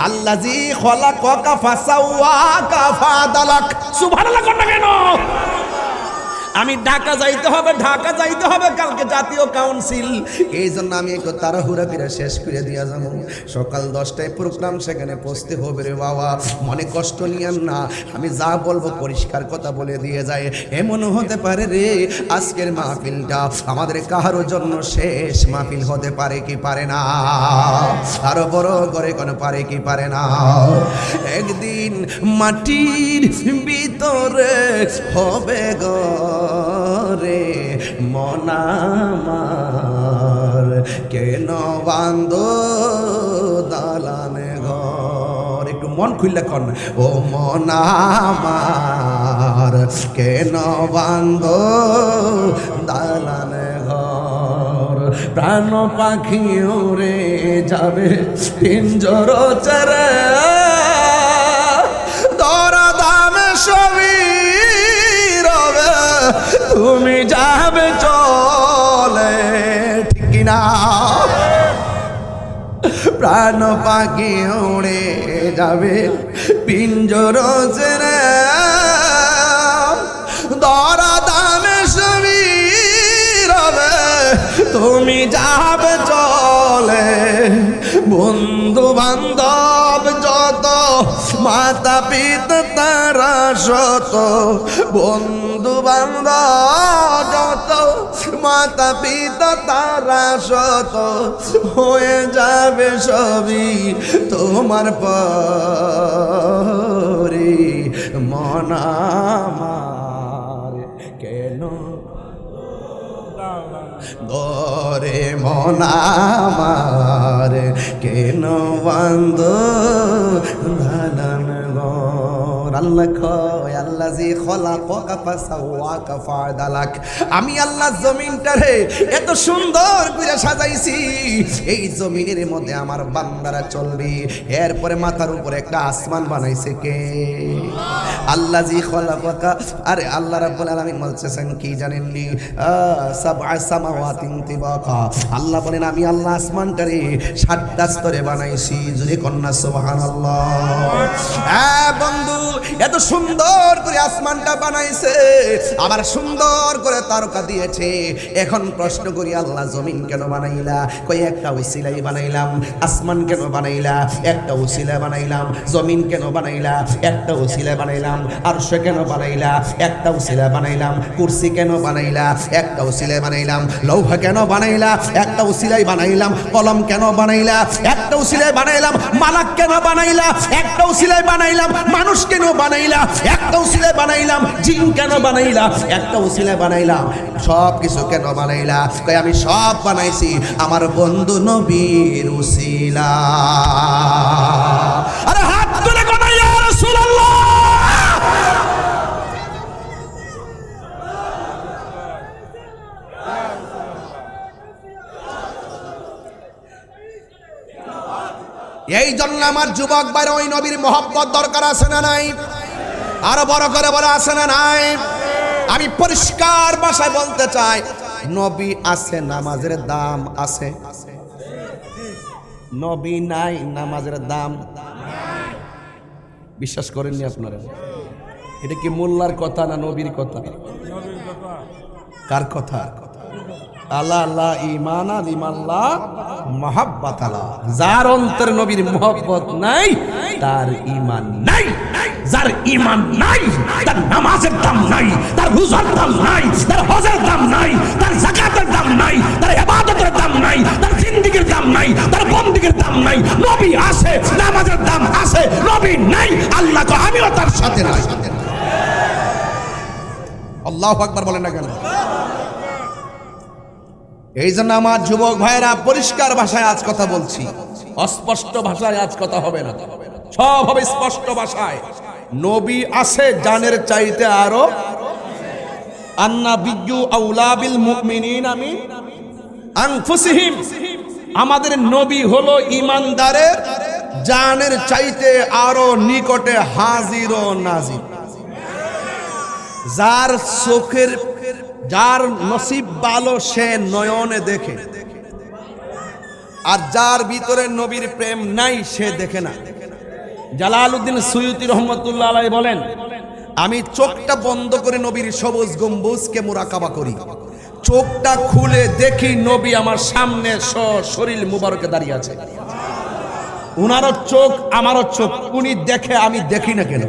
আল্লাযী খালাকাকা ফাসাওয়াকা ফাদালাক। সুবহানাল্লাহ কোন কেন? আমি ঢাকা যাইতে হবে, ঢাকা যাইতে হবে কালকে জাতীয় কাউন্সিল। এই জন্য আমি একটু তাড়াহুড়া করে শেষ করে দিয়া যাবো। সকাল 10টায় প্রোগ্রাম, সেখানে পৌঁছতে হবে রে বাবা। মনে কষ্ট নিয়েন না, আমি যা বলবো পরিষ্কার কথা বলে দিয়ে যায়। এমনও হতে পারে রে আজকের মাহফিলটা আমাদের কারো জন্য শেষ মাহফিল হতে পারে কি পারে না? আরো বড় করে কোন পারে কি পারে না? একদিন মাটির ভিতরে হবে গো রে মন আমার, কেন বান্ধো দালানে ঘর। একটু মন খুললে কন, ও মন আমার, কেন বান্ধো দালানে ঘর। প্রাণ পাখি উড়ে যাবে পিঞ্জর ছেড়ে, দরা দামে সবই রবে, তুমি যাবে চলে, ঠিক কিনা? প্রাণ পাখি উড়ে যাবে পিঞ্জর ছেড়ে, দরা দামে সবই রবে, তুমি যাবে চলে। বন্ধু বান্ধব যত, মাতা পিতা তারা শত, বন্ধু বান্ধব যত, মাতা পিতা তারা শত, হয়ে যাবে সবই তোমার পরে। মন আমার কেন গরে, মন আমার কেন বন্ধ ধানন গর। আল্লাহ কয় আল্লাহ জি খলাকা ফাসাওয়াকা ফাদালাক, আমি আল্লাহ জমিনটারে এত সুন্দর করে সাজাইছি, এই জমিনের মধ্যে আমার বান্দারা চলবে। এরপরে মাথার উপরে একটা আসমান বানাইছে কে? আল্লাহ জি খলাকা। আরে আল্লাহ রাব্বুল আলামিন বলতেছেন কি জানেননি? সাবআ সামাওয়াতিন তিবাকা, আল্লাহ বলেন আমি আল্লাহ আসমানটারে 7টা স্তরে বানাইছি। যদি কন্যা সুবহানাল্লাহ। হ্যাঁ বন্ধু, এত সুন্দর করে আসমানটা বানাইছে, আবার সুন্দর করে তারকা দিয়েছে। এখন প্রশ্ন করি আল্লাহ জমিন কেন বানাইলা? কই একটা উসিলাই বানাইলাম। আসমান কেন বানাইলা? একটা উসিলা বানাইলাম। জমিন কেন বানাইলা? একটা উসিলা বানাইলাম। আরশ কেন বানাইলা? একটা উসিলা বানাইলাম। কুরসি কেন বানাইলা? একটা উসিলা বানাইলাম। লৌহ কেন বানাইলা? একটা উসিলাই বানাইলাম। কলম কেন বানাইলা? একটা উসিলাই বানাইলাম। মালাক কেন বানাইলা? একটা উসিলাই বানাইলাম। মানুষ কেন বানাইলা? একটা উসিলাই বানাইলাম। জিন কেন বানাইলা? একটা উসিলাই বানাইলাম। সব কিছু কেন বানাইলা? কই আমি সব বানাইছি আমার বন্ধু নবীর উসিলা। আরে হাত তুলে কোন ইয়া রাসূলুল্লাহ। এই জন্য আমার যুবক ভাইরা ওই নবীর মহব্বত দরকার আছে না নাই? আরো বড় করে বলা আছে না নাই? আমি পরিষ্কার ভাষায় বলতে চাই, নবী আছে, নামাজের দাম আছে। নবী নাই, নামাজের দাম। বিশ্বাস করেননি আপনারা? এটা কি মোল্লার কথা না নবীর কথা? কার কথা? আল্লাহ আল্লাহ ঈমানা লিমাল্লাহ মাহাব্বাতালা। যার অন্তরে নবীর মহব্বত নাই তার ঈমান নাই। যার ঈমান নাই তার নামাজের দাম নাই, তার রোজার দাম নাই, তার হজের দাম নাই, তার যাকাতের দাম নাই, তার ইবাদতের দাম নাই, তার জিন্দেগীর দাম নাই, তার বন্দেগীর দাম নাই। নবী আছে, নামাজের দাম আছে, নবী নাই। আল্লাহ কয় আমিও তার সাথে নাই। আল্লাহু আকবার বলেন না কেন? এই জন্য আমার যুবক ভাইরা পরিষ্কার ভাষায় আজ কথা বলছি, অস্পষ্ট ভাষায় আজ কথা হবে না, সব হবে স্পষ্ট ভাষায়। নবী আছে জানের চাইতে আরো। আন্নাবিয়্যু আউলা বিল মুমিনিনা মিন আনফুসিহিম, আমাদের নবী হলো ঈমানদারের জানের চাইতে আরো নিকটে হাজির ও নাজির। যার চোখের, যার নসিব ভালো সে নয়নে দেখে, আর যার ভিতরে নবীর প্রেম নাই সে দেখে না। জালালউদ্দিন সুয়ুতি রহমতুল্লাহ আলাইহি বলেন, আমি চোখটা বন্ধ করে নবীর সবুজ গম্বুজকে মুরাকাবা করি, চোখটা খুলে দেখি নবী আমার সামনে শরীর মুবারকে দাঁড়িয়ে আছে। উনারও চোখ আমারও চোখ, উনি দেখে আমি দেখি না কেন?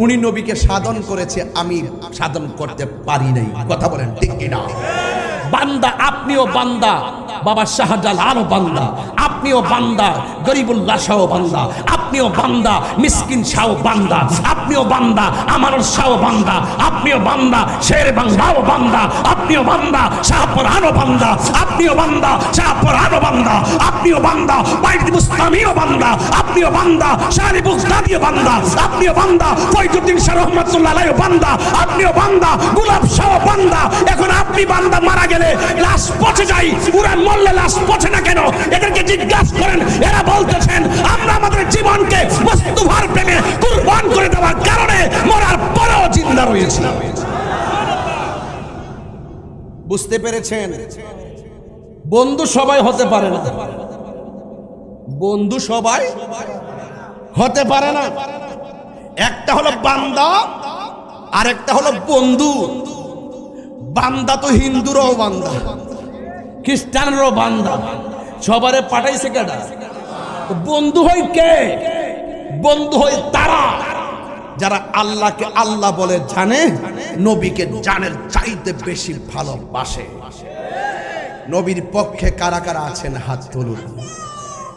উনি নবীকে সাধন করেছে, আমি সাধন করতে পারি নাই। কথা বলেন ঠিক কিনা? বান্দা, আপনিও বান্দা, বাবা শাহজালালও বান্দা, আপনিও বান্দা, গরিবুল্লাহ শাহ বান্দা, আপনিও বান্দা, মিসকিন শাহ বান্দা, আপনিও বান্দা, আমানুল শাহ বান্দা, আপনিও বান্দা, শের বাংলাও বান্দা, আপনিও বান্দা, শাহপুরানও বান্দা, আপনিও বান্দা, শাহপুরানও বান্দা, আপনিও বান্দা, বাইতুল মুস্তামিও বান্দা, আপনিও বান্দা, শাহরি বুগদাদিও বান্দা, আপনিও বান্দা, ফয়জুদ্দিন শাহ রহমাতুল্লাহ আলাইহি বান্দা, আপনিও বান্দা, গোলাপ শাহ বান্দা। এখন আপনি বান্দা মারা গেলে লাশ পচে যায়, পুরা মরলে লাশ পচে না কেন? এদেরকে জিজ্ঞাসা করেন। এরা বলতেছেন আমরা আমাদের জীবনকে মুস্তাফার প্রেমে কুরবান করে দেওয়ার কারণে মরার পরেও জিন্দা রয়েছি। বুঝতে পেরেছেন? বন্ধু সবাই হতে পারে না, বন্ধু সবাই হতে পারে না। একটা হলো বান্দা আর একটা হলো বন্ধু। বান্দা তো হিন্দুরাও বান্দা, খ্রিস্টানরাও বান্দা, সবারে পাঠাইছে কেডা? বন্ধু হয় কে? বন্ধু হয় তারা যারা আল্লাহকে আল্লাহ বলে জানে, নবীকে জানের চাইতে বেশি ভালোবাসে। নবীর পক্ষে কারা কারা আছেন হাত তুলুন।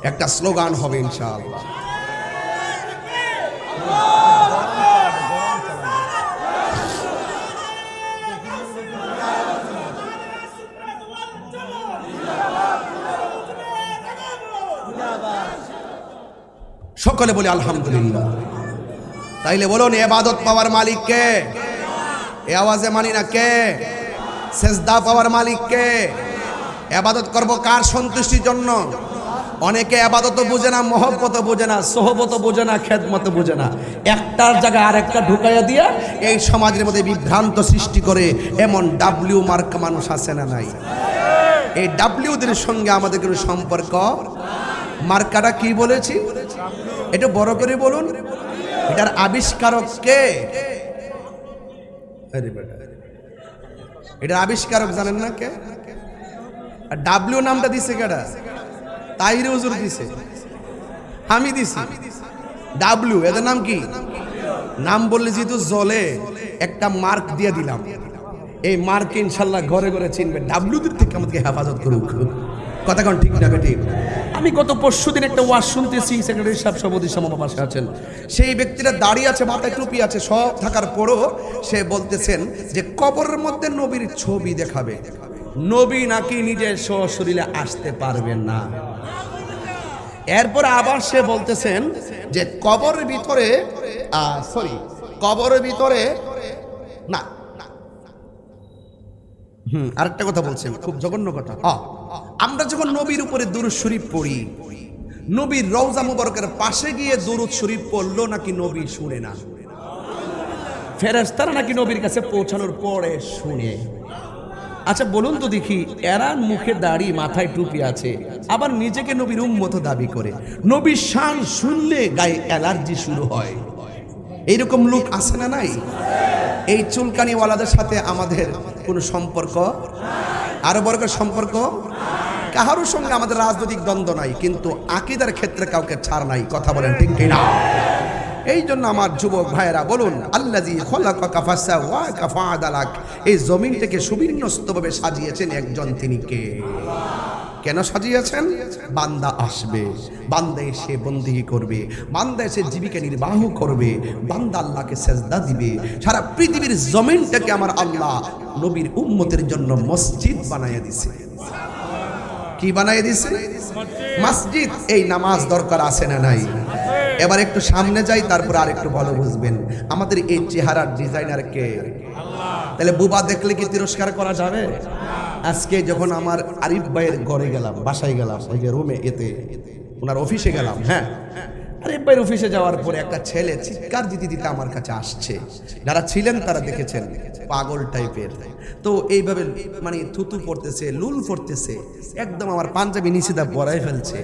একটা স্লোগান হবে ইনশাআল্লাহ। সকলে বলি আলহামদুলিল্লাহ। তাইলে বলুন ইবাদত পাওয়ার মালিক কে? এই আওয়াজে মানি না কে? সেজদা পাওয়ার মালিক কে? ইবাদত করব কার সন্তুষ্টির জন্য? অনেকে ইবাদত বুঝে না, মহব্বত বুঝে না, সোহবত বুঝে না, খেদমত বুঝে না। একটার জায়গায় আরেকটা ঢুকাইয়া দিয়ে এই সমাজের মধ্যে বিভ্রান্ত সৃষ্টি করে এমন ডাব্লিউ মার্কা মানুষ আছে না নাই? এই ডাব্লিউদের সঙ্গে আমাদের কোনো সম্পর্ক? মার্কাটা কি বলেছি এটা বড় করে বলুন। এটার আবিষ্কারক কে? এটার আবিষ্কারক জানেন না কে? আর ডাব্লিউ নামটা দিছে কেডা? তাহিরে হুজুর দিছে, আমি দিছি। ডাব্লিউ এদের নাম কি? নাম বললে যেহেতু জলে একটা মার্ক দিয়ে দিলাম। এই মার্ক ইনশাল্লাহ ঘরে ঘরে চিনবে। ডাব্লিউদের থেকে আমাদেরকে হেফাজত করুক। কথা কোন ঠিক না বেটি? আমি গত পরশুদিন একটা ওয়াজ শুনতেছি, সেক্রেটারি সাহেব সভাপতি সাহেব আমার পাশে আছেন। সেই ব্যক্তিটা দাঁড়িয়ে আছে, মাথায় টুপি আছে, সব থাকার পরও সে বলতেছেন যে কবরের মধ্যে নবীর ছবি দেখাবে। নবী নাকি নিজের শরীরে আসতে পারবেন না। এরপর আবার সে বলতেছেন যে কবরের ভিতরে কবরের ভিতরে না। আরেকটা কথা বলছেন, খুব জঘন্য কথা। আমরা যখন নবীর উপরে দুরূদ শরীফ পড়ি, নবীর রওজা মুবারকের পাশে গিয়ে দুরূদ শরীফ পড়লো নাকি নবী শুনে না? ফেরেশতারা নাকি নবীর কাছে পৌঁছানোর পরে শুনে? আচ্ছা বলুন তো দেখি, এরা মুখে দাড়ি, মাথায় টুপি আছে, আবার নিজেকে নবীর উম্মত দাবি করে। নবীর শান শুনলে গায়ে অ্যালার্জি শুরু হয়। এইরকম লোক আছে না নাই? এই চুলকানিওয়ালাদের সাথে আমাদের কোনো সম্পর্ক? আরো বড় করে সম্পর্ক? কাহারোর সঙ্গে আমাদের রাজনৈতিক দ্বন্দ্ব নাই, কিন্তু আকীদার ক্ষেত্রে কাউকে ছাড় নাই। কথা বলেন ঠিক কিনা? এই জন্য আমার যুবক ভাইয়েরা বলুন, আল্লাযী খালাকাকা ফাসাওয়াকা ফাআদালাক। এই জমিনটাকে সুবিন্যস্তভাবে সাজিয়েছেন একজন, তিনি কে? কেন সাজিয়েছেন? বান্দা আসবে, বান্দা এসে বন্দেগী করবে, বান্দা এসে জীবিকা নির্বাহ করবে, বান্দা আল্লাহকে সেজদা দিবে। সারা পৃথিবীর জমিনটাকে আমার আল্লাহ নবীর উম্মতের জন্য মসজিদ বানাইয়া দিছে। কি বানাইয়া দিছে? মসজিদ। এই নামাজ দরকার আছে না নাই? এবার একটু সামনে যাই, তারপর আর একটু ভালো বুঝবেন আমাদের এই চেহারার ডিজাইনার কে। তাহলে বুবা দেখলে কি তিরস্কার করা যাবে? আজকে যখন আমার আরিফ ভাইয়ের ঘরে গেলাম, বাসায় গেলাম, ওই যে রুমে, এতে ওনার অফিসে গেলাম। হ্যাঁ, আরিফ ভাইয়ের অফিসে যাওয়ার পরে একটা ছেলে চিৎকার দিতে দিতে আমার কাছে আসছে। যারা ছিলেন তারা দেখেছেন, পাগল টাইপের। তো এইভাবে মানে থুতু পড়তেছে, লুল পড়তেছে, একদম আমার পাঞ্জাবি নিচেদা বড়াই ফেলছে।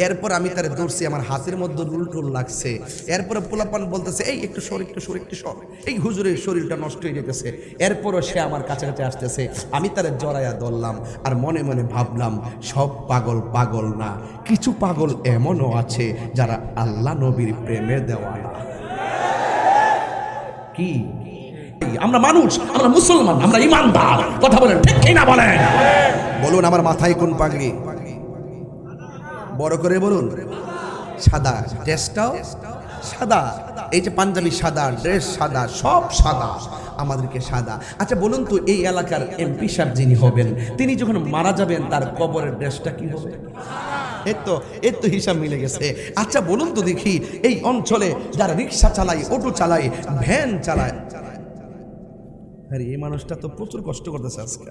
এরপর আমি তারে দৌড়ছি, আমার হাতের মধ্যে লুল টুল লাগছে। এরপরে পোলাপান বলতেছে, এই একটু সর, একটু সর, একটু সর, এই হুজুরের শরীরটা নষ্ট হয়ে যেতেছে। এরপরও সে আমার কাছাকাছি আসতেছে, আমি তারে জড়াইয়া ধরলাম, আর মনে মনে ভাবলাম, সব পাগল পাগল না, কিছু পাগল এমনও আছে যারা আল্লাহ নবীর প্রেমে দেওয়ানা। কি আমরা মানুষ, আমরা মুসলমান, আমরা ইমানদার। কথা বলেন ঠিক কি না বলেন? বলুন আমার মাথায় কোন পাগড়ি? বড় করে বলুন। সাদা, ড্রেসটাও সাদা, এই যে পাঞ্জাবি সাদা, ড্রেস সাদা, সব সাদা, আমাদেরকে সাদা। আচ্ছা বলুন তো, এই এলাকার এমপি সাহেব যিনি হবেন, তিনি যখন মারা যাবেন তার কবরের ড্রেসটা কি হবে? এর তো হিসাব মিলে গেছে। আচ্ছা বলুন তো দেখি, এই অঞ্চলে যারা রিক্সা চালায়, অটো চালায়, ভ্যান চালায়, আরে এই মানুষটা তো প্রচুর কষ্ট করতেছে, আজকে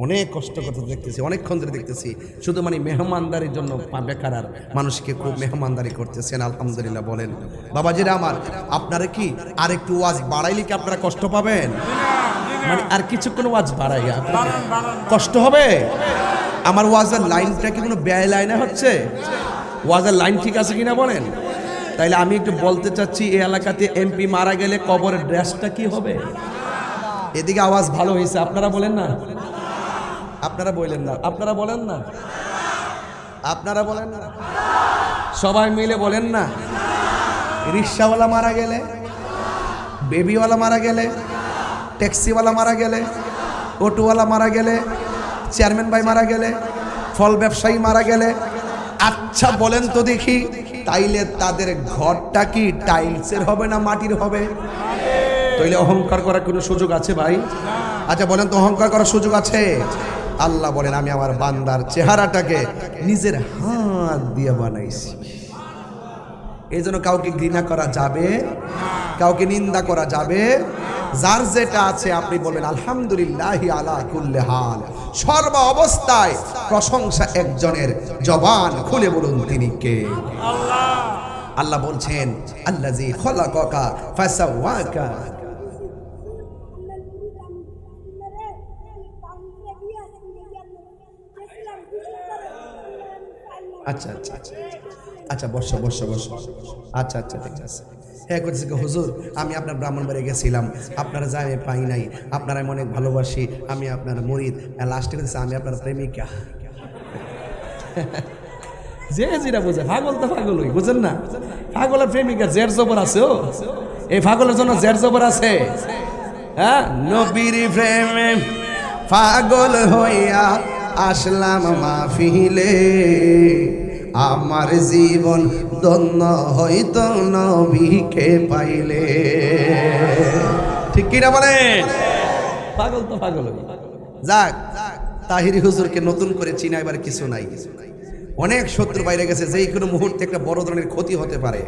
অনেক কষ্ট করতে দেখতেছি, অনেকক্ষণ ধরে দেখতেছি। শুধু মানে মেহমানদারির জন্য বেকার আর মানুষকে খুব মেহমানদারি করতেছেন। আলহামদুলিল্লাহ বলেন। বাবাজিরা আমার, আপনারা কি আর একটু ওয়াজ বাড়াইলে কি আপনারা কষ্ট পাবেন? মানে আর কিছুক্ষণ ওয়াজ বাড়াই কষ্ট হবে? আমার ওয়াজের লাইনটা কি কোনো ব্যয় লাইনে হচ্ছে? ওয়াজের লাইন ঠিক আছে কিনা বলেন? তাইলে আমি একটু বলতে চাচ্ছি, এই এলাকাতে এমপি মারা গেলে কবরের ড্রেসটা কি হবে? এদিকে আওয়াজ ভালো হয়েছে, আপনারা বলেন না? আপনারা বলেন না? আপনারা বলেন না? আপনারা বলেন না? সবাই মিলে বলেন না? রিক্সাওয়ালা মারা গেলে বেবিওয়ালা মারা গেলে, ট্যাক্সিওয়ালা মারা গেলে, অটোওয়ালা মারা গেলে, চেয়ারম্যান ভাই মারা গেলে, ফল ব্যবসায়ী মারা গেলে, আচ্ছা বলেন তো দেখি, তাইলে তাদের ঘরটা কি টাইলসের হবে না মাটির হবে? তাইলে অহংকার করার কোনো সুযোগ আছে ভাই? আচ্ছা বলেন তো, অহংকার করার সুযোগ আছে? আল্লাহ বলেন, আমি আমার বান্দার চেহারাটাকে নিজের হাত দিয়ে বানাইছি। এই জন্য কাউকে ঘৃণা করা যাবে, কাউকে নিন্দা করা যাবে। যার যেটা আছে আপনি বলবেন আলহামদুলিল্লাহ আলা কুল্লি হাল, সর্ব অবস্থায় প্রশংসা একজনের, জবান খুলে বলুন তিনি কে? আল্লাহ। আল্লাহ বলছেন আল্লাযী খলাকাকা ফাসাওয়াকা। আচ্ছা আচ্ছা আচ্ছা আচ্ছা, বসো বসো বসো। আচ্ছা আচ্ছা ঠিক আছে। হ্যাঁ করছি, হুজুর আমি আপনার ব্রাহ্মণবাড়ি গেছিলাম, আপনারা যাই পাই নাই, আপনারা আমি অনেক ভালোবাসি, আমি আপনার মুরিদ। লাস্টে বলছে আমি আপনার প্রেমিকা। যে যেটা বোঝে, পাগল তো পাগলই, বুঝেন না? পাগলের প্রেমিকা জের জবর আছে। ও এই পাগলের জন্য জের জবর আছে। হ্যাঁ, নবীর প্রেমে পাগল হইয়া আসলাম মাহফিলে, আমার জীবন ধন্য হইতো নবীকে পাইলে। ঠিক কিনা বলে? পাগল তো পাগল। যাক, তাহিরি হুজুরকে নতুন করে চিনাইবার কিছু নাই। অনেক শত্রু বাইরে গেছে, যেই কোনো মুহূর্তে একটা বড় ধরনের ক্ষতি হতে পারে।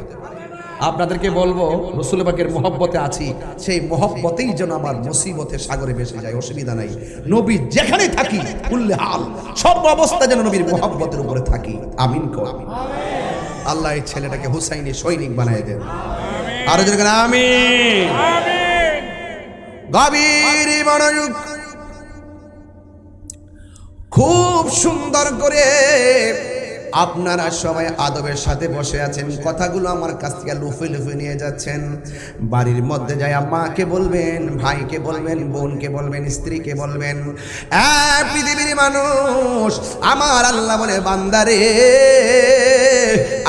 আপনাদেরকে বলবো, রাসূল পাকের মহব্বতে আছি, সেই মহব্বতেই যেন আমার মুসিবতের সাগরে ভেসে যায়, অসুবিধা নাই। নবী যেখানে থাকি কুল্লে হাল, সর্ব অবস্থা যেন নবীর মহব্বতের উপরে থাকি। আমিন কো। আল্লাহ এই ছেলেটাকে হুসাইনি সৈনিক বানায় দেন। আরো জোরে বলেন আমিন। গভীর মনোযোগ, খুব সুন্দর করে আপনারা সবাই আদবের সাথে বসে আছেন, কথাগুলো আমার কাছ থেকে লুফে লুফে নিয়ে যাচ্ছেন। বাড়ির মধ্যে যায় মাকে বলবেন, ভাইকে বলবেন, বোনকে বলবেন, স্ত্রীকে বলবেন, পৃথিবীর মানুষ আমার আল্লাহ বলে, বান্দারে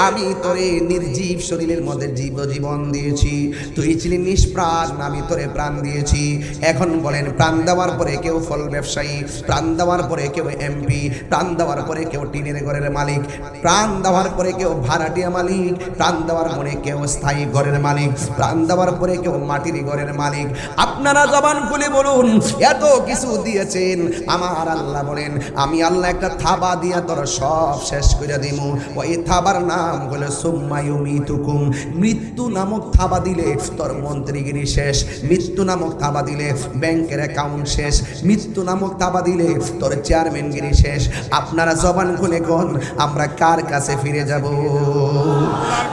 আমি তোরে নির্জীব শরীরের মধ্যে জীবন দিয়েছি, তুই ছিলি নিষ্প্রাণ, আমি তোরে প্রাণ দিয়েছি। এখন বলেন, প্রাণ দেওয়ার পরে কেউ ফল ব্যবসায়ী, প্রাণ দেওয়ার পরে কেউ এমপি, প্রাণ দেওয়ার পরে কেউ টিনের ঘরের মালিক, প্রাণ দেওয়ার পরে কেউ ভাড়াটিয়া মালিক, প্রাণ দেওয়ার পরে কেউ স্থায়ী ঘরের মালিক, প্রাণ দেওয়ার পরে কেউ মাটির ঘরের মালিক। আপনারা জবান খুলে বলুন, এত কিছু দিয়েছেন, আমার আল্লাহ বলেন, আমি আল্লাহ একটা থাবা দিয়া তোর সব শেষ করে দিব। ওই থাবার নাম হলো সুম্মা ইউমিতুকুম। মৃত্যু নামক থাবা দিলে তোর মন্ত্রীগিরি শেষ, মৃত্যু নামক থাবা দিলে ব্যাংকের অ্যাকাউন্ট শেষ, মৃত্যু নামক থাবা দিলে তোর চেয়ারম্যানগিরি শেষ। আপনারা জবান খুলে কোন, আমরা কার কাছে ফিরে যাব?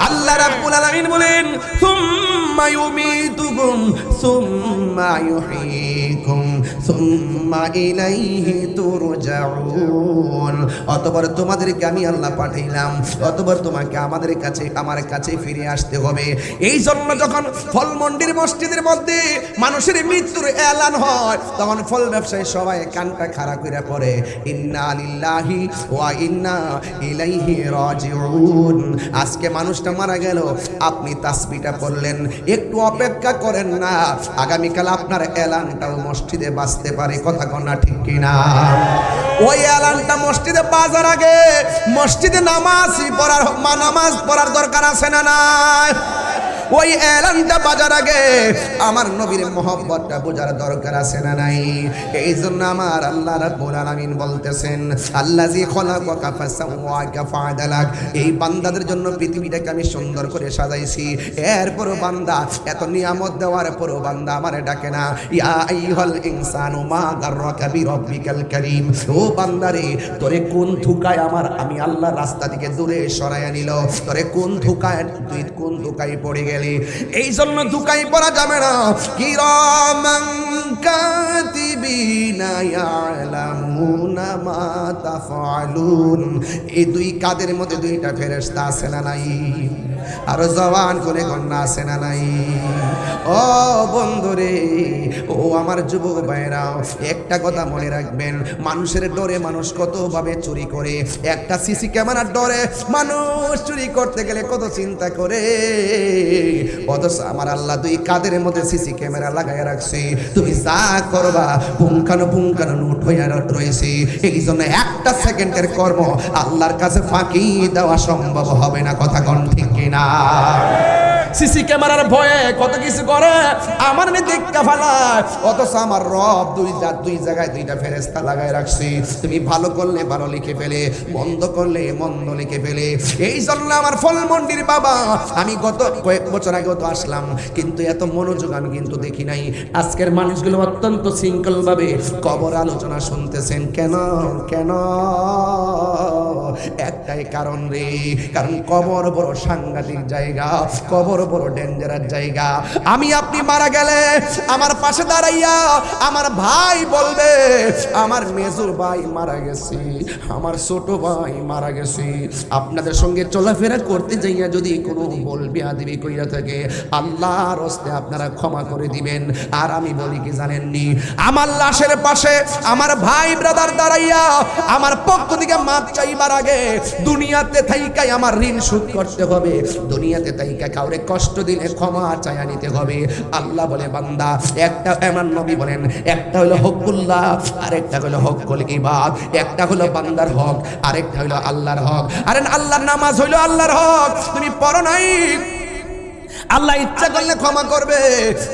আল্লাহ রাব্বুল আলামিন বলেন, সুম্মা ইউমিতুকুম সুম্মা ইউহয়িকুম সুম্মা ইলাইহি তুরজাউন। অতঃপর তোমাদেরকে আমি আল্লাহ পাঠাইলাম, অতঃপর তোমাকে আমাদের কাছে, আমার কাছে ফিরে আসতে হবে। এই জন্য যখন ফলমন্ডির মসজিদের মধ্যে মানুষের মৃত্যুর এলান হয়, তখন ফল ব্যবসায়ী সবাই কানটা খাড়া করে পড়ে, ইন্না লিল্লাহি ওয়া ইন্না ইলাইহি রাজিউন। আজকে মানুষটা মারা গেল, আপনি তাসবিহটা পড়লেন, একটু অপেক্ষা করেন না, আগামীকাল আপনার এলানটাও মসজিদে বাজতে পারে। কথা কন না ঠিক কিনা? ওই এলানটা মসজিদে বাজার আগে মসজিদে নামাজ পড়ার দরকার আছে না নাই? ওই এলানটা বাজার আগে আমার নবীর মহব্বতটা বোঝার দরকার আছে না নাই? এই জন্য আমার আল্লাহ রাব্বুল আলামিন বলতেছেন, আল্লাযী খলাকাকা ফাসাওয়াকা ফাআদালাক। এই বান্দাদের জন্য পৃথিবীটাকে আমি সুন্দর করে সাজাইছি, এরপরও বান্দা এত নিয়ামত দেওয়ার পরও বান্দা আমারে ডাকে না। ইয়া আইয়ুহাল ইনসানু মা গাররাকা বিরাব্বিকাল কারীম। ও বান্দারে, তোরে কোন ধোঁকায় আমি আল্লাহ রাস্তা থেকে দূরে সরাইয়া নিল? তোরে কোন ধোঁকায়, তুই কোন ধোঁকায় পড়ে গেলি? এই জন্য ধোঁকায় পড়া যাবে না। কিরামান কাতিবিনা ইয়ালামুনা মা তাফআলুন। এই দুই কাদের মধ্যে দুইটা ফেরেশতা আছে না নাই? আরো জওয়ান করে কন্যা আছে না নাই? ও বন্ধুরে, ও আমার যুবক ভাইরা, একটা কথা মনে রাখবেন, মানুষের ডরে মানুষ কতভাবে চুরি করে। একটা সিসি ক্যামেরার ডরে মানুষ চুরি করতে গেলে কত চিন্তা করে, অথচ আমার আল্লাহ দুই কাদের মধ্যে সিসি ক্যামেরা লাগাইয়া রাখছে। তুমি যা করবা পুঙ্খানুপুঙ্খানু নোট হইয়া রয়েছে। এই জন্য একটা সেকেন্ডের কর্ম আল্লাহর কাছে ফাঁকি দেওয়া সম্ভব হবে না। কথা কোন ঠিক কিনা? সিসি ক্যামেরার ভয়ে কত কিছু করে আমার দেখা ফেলায়, অথচ আমার রব দুই জায়গায় দুইটা ফেরেশতা লাগায় রাখছি। তুমি ভালো করলে ভালো লিখে ফেলে, মন্দ করলে মন্দ লিখে ফেলে। এই জন্য আমার ফলমন্ডির বাবা, আমি গত কয়েক বছর আগে তো আসলাম, কিন্তু এত মনোযোগ আমি কিন্তু দেখি নাই। আজকের মানুষগুলো অত্যন্ত শৃঙ্খল ভাবে কবর আলোচনা শুনতেছেন। কেন কেন? একটাই কারণ রে, কারণ কবর বড় সাংঘাতিক জায়গা, কবর বড় ডেঞ্জারাস জায়গা। আমি আপনি মারা গেলে আমার পাশে দাঁড়াইয়া আমার ভাই বলবে আমার মেজর ভাই মারা গেছে, আমার ছোট ভাই মারা গেছে। আপনাদের সঙ্গে চলাফেরা করতে যাইয়া যদি কোনো বলবি আদিবি কইরা থাকে, আল্লাহর হস্তে আপনারা ক্ষমা করে দিবেন। আর আমি বলি কি জানেননি, আমার লাশের পাশে আমার ভাই ব্রাদার দাঁড়াইয়া আমার পক্ষ থেকে মাপ চাইবার আগে দুনিয়াতে থাইকাই আমার ঋণ শোধ করতে হবে। দুনিয়াতে থাইকা কাউরে কষ্ট দিলে ক্ষমা চাইয়া নিতে হবে। আল্লাহ বলে বান্দা, একটা আমার নবী বলেন, একটা হলো হকুল্লাহ, আরেকটা হলো হকুল ইবাদ। একটা হলো বান্দার হক, আরেকটা হলো আল্লাহর হক। আরে আল্লাহর নামাজ হইলো আল্লাহর হক, তুমি পড়ো নাই, আল্লাহ ইচ্ছা করলে ক্ষমা করবে।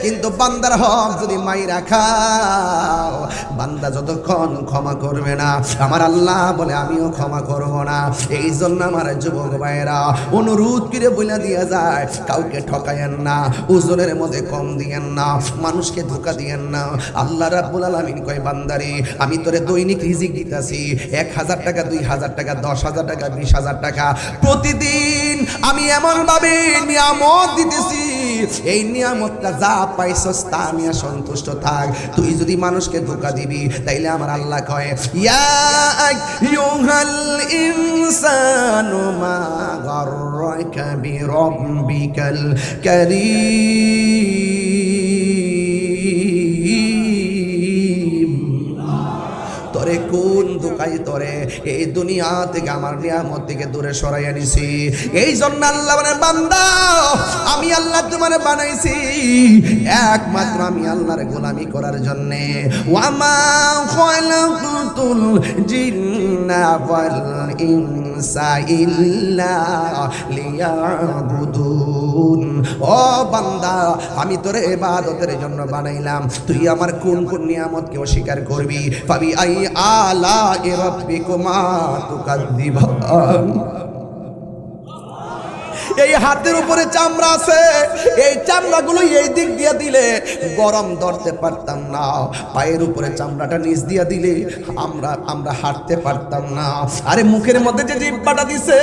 কিন্তু বান্দার হক যদি মাইরা খাও, বান্দা যতক্ষণ ক্ষমা করবে না, আমার আল্লাহ বলে আমিও ক্ষমা করব না। এই জন্য আমার যুবক ভাইয়েরা অনুরোধ করে বলে দিয়ে যায়, কাউকে ঠকায়েন না, ওজনের মধ্যে কম দিয়েন না, মানুষকে ধোঁকা দিয়েন না। আল্লাহ রাব্বুল আলামিন কয়, বান্দারে আমি তোরে দৈনিক রিজিক দিতেছি, 1000 টাকা, 2000 টাকা, 10,000 টাকা, 20,000 টাকা প্রতিদিন আমি এমন ভাবে নিয়ামত দিতেছি, এই নিয়ামতটা যা পাইছস তা নিয়ে সন্তুষ্ট থাক। তুই যদি মানুষকে ধোঁকা দিবি, তাইলে আমার আল্লাহ কয়, ইয়া আইয়ুহাল ইনসানু মা গাররাকা বিরাব্বিকাল কারীম। তোরে কোন ধোঁকায় তোরে এই দুনিয়া থেকে আমার নিয়ামত থেকে দূরে সরাইয়া নিছি। এই জন্য আল্লাহ বলেন, বান্দা আমি আল্লাহ তোমারে বানাইছি একমাত্র আমি আল্লাহর গোলামি করার জন্য। ওয়ামা খালাকতুল জিন্না ওয়াল ইনসা ইল্লা লিয়াবুদুন। ও বান্দা, আমি তোরে ইবাদতের জন্য বানাইলাম, তুই আমার কোন কোন নিয়ামতকে অস্বীকার করবি? ফাবি আই আলা রাব্বিকুমা তুকাদ্দিবান। এই হাতের উপরে চামড়া আছে, এই চামড়াগুলো এই দিক দিয়ে দিলে গরম ধরতে পারতাম না, পায়ের উপরে চামড়াটা নিচ দিয়ে দিলে আমরা হাঁটতে পারতাম না। আরে মুখের মধ্যে যে জিহ্বাটা দিছে,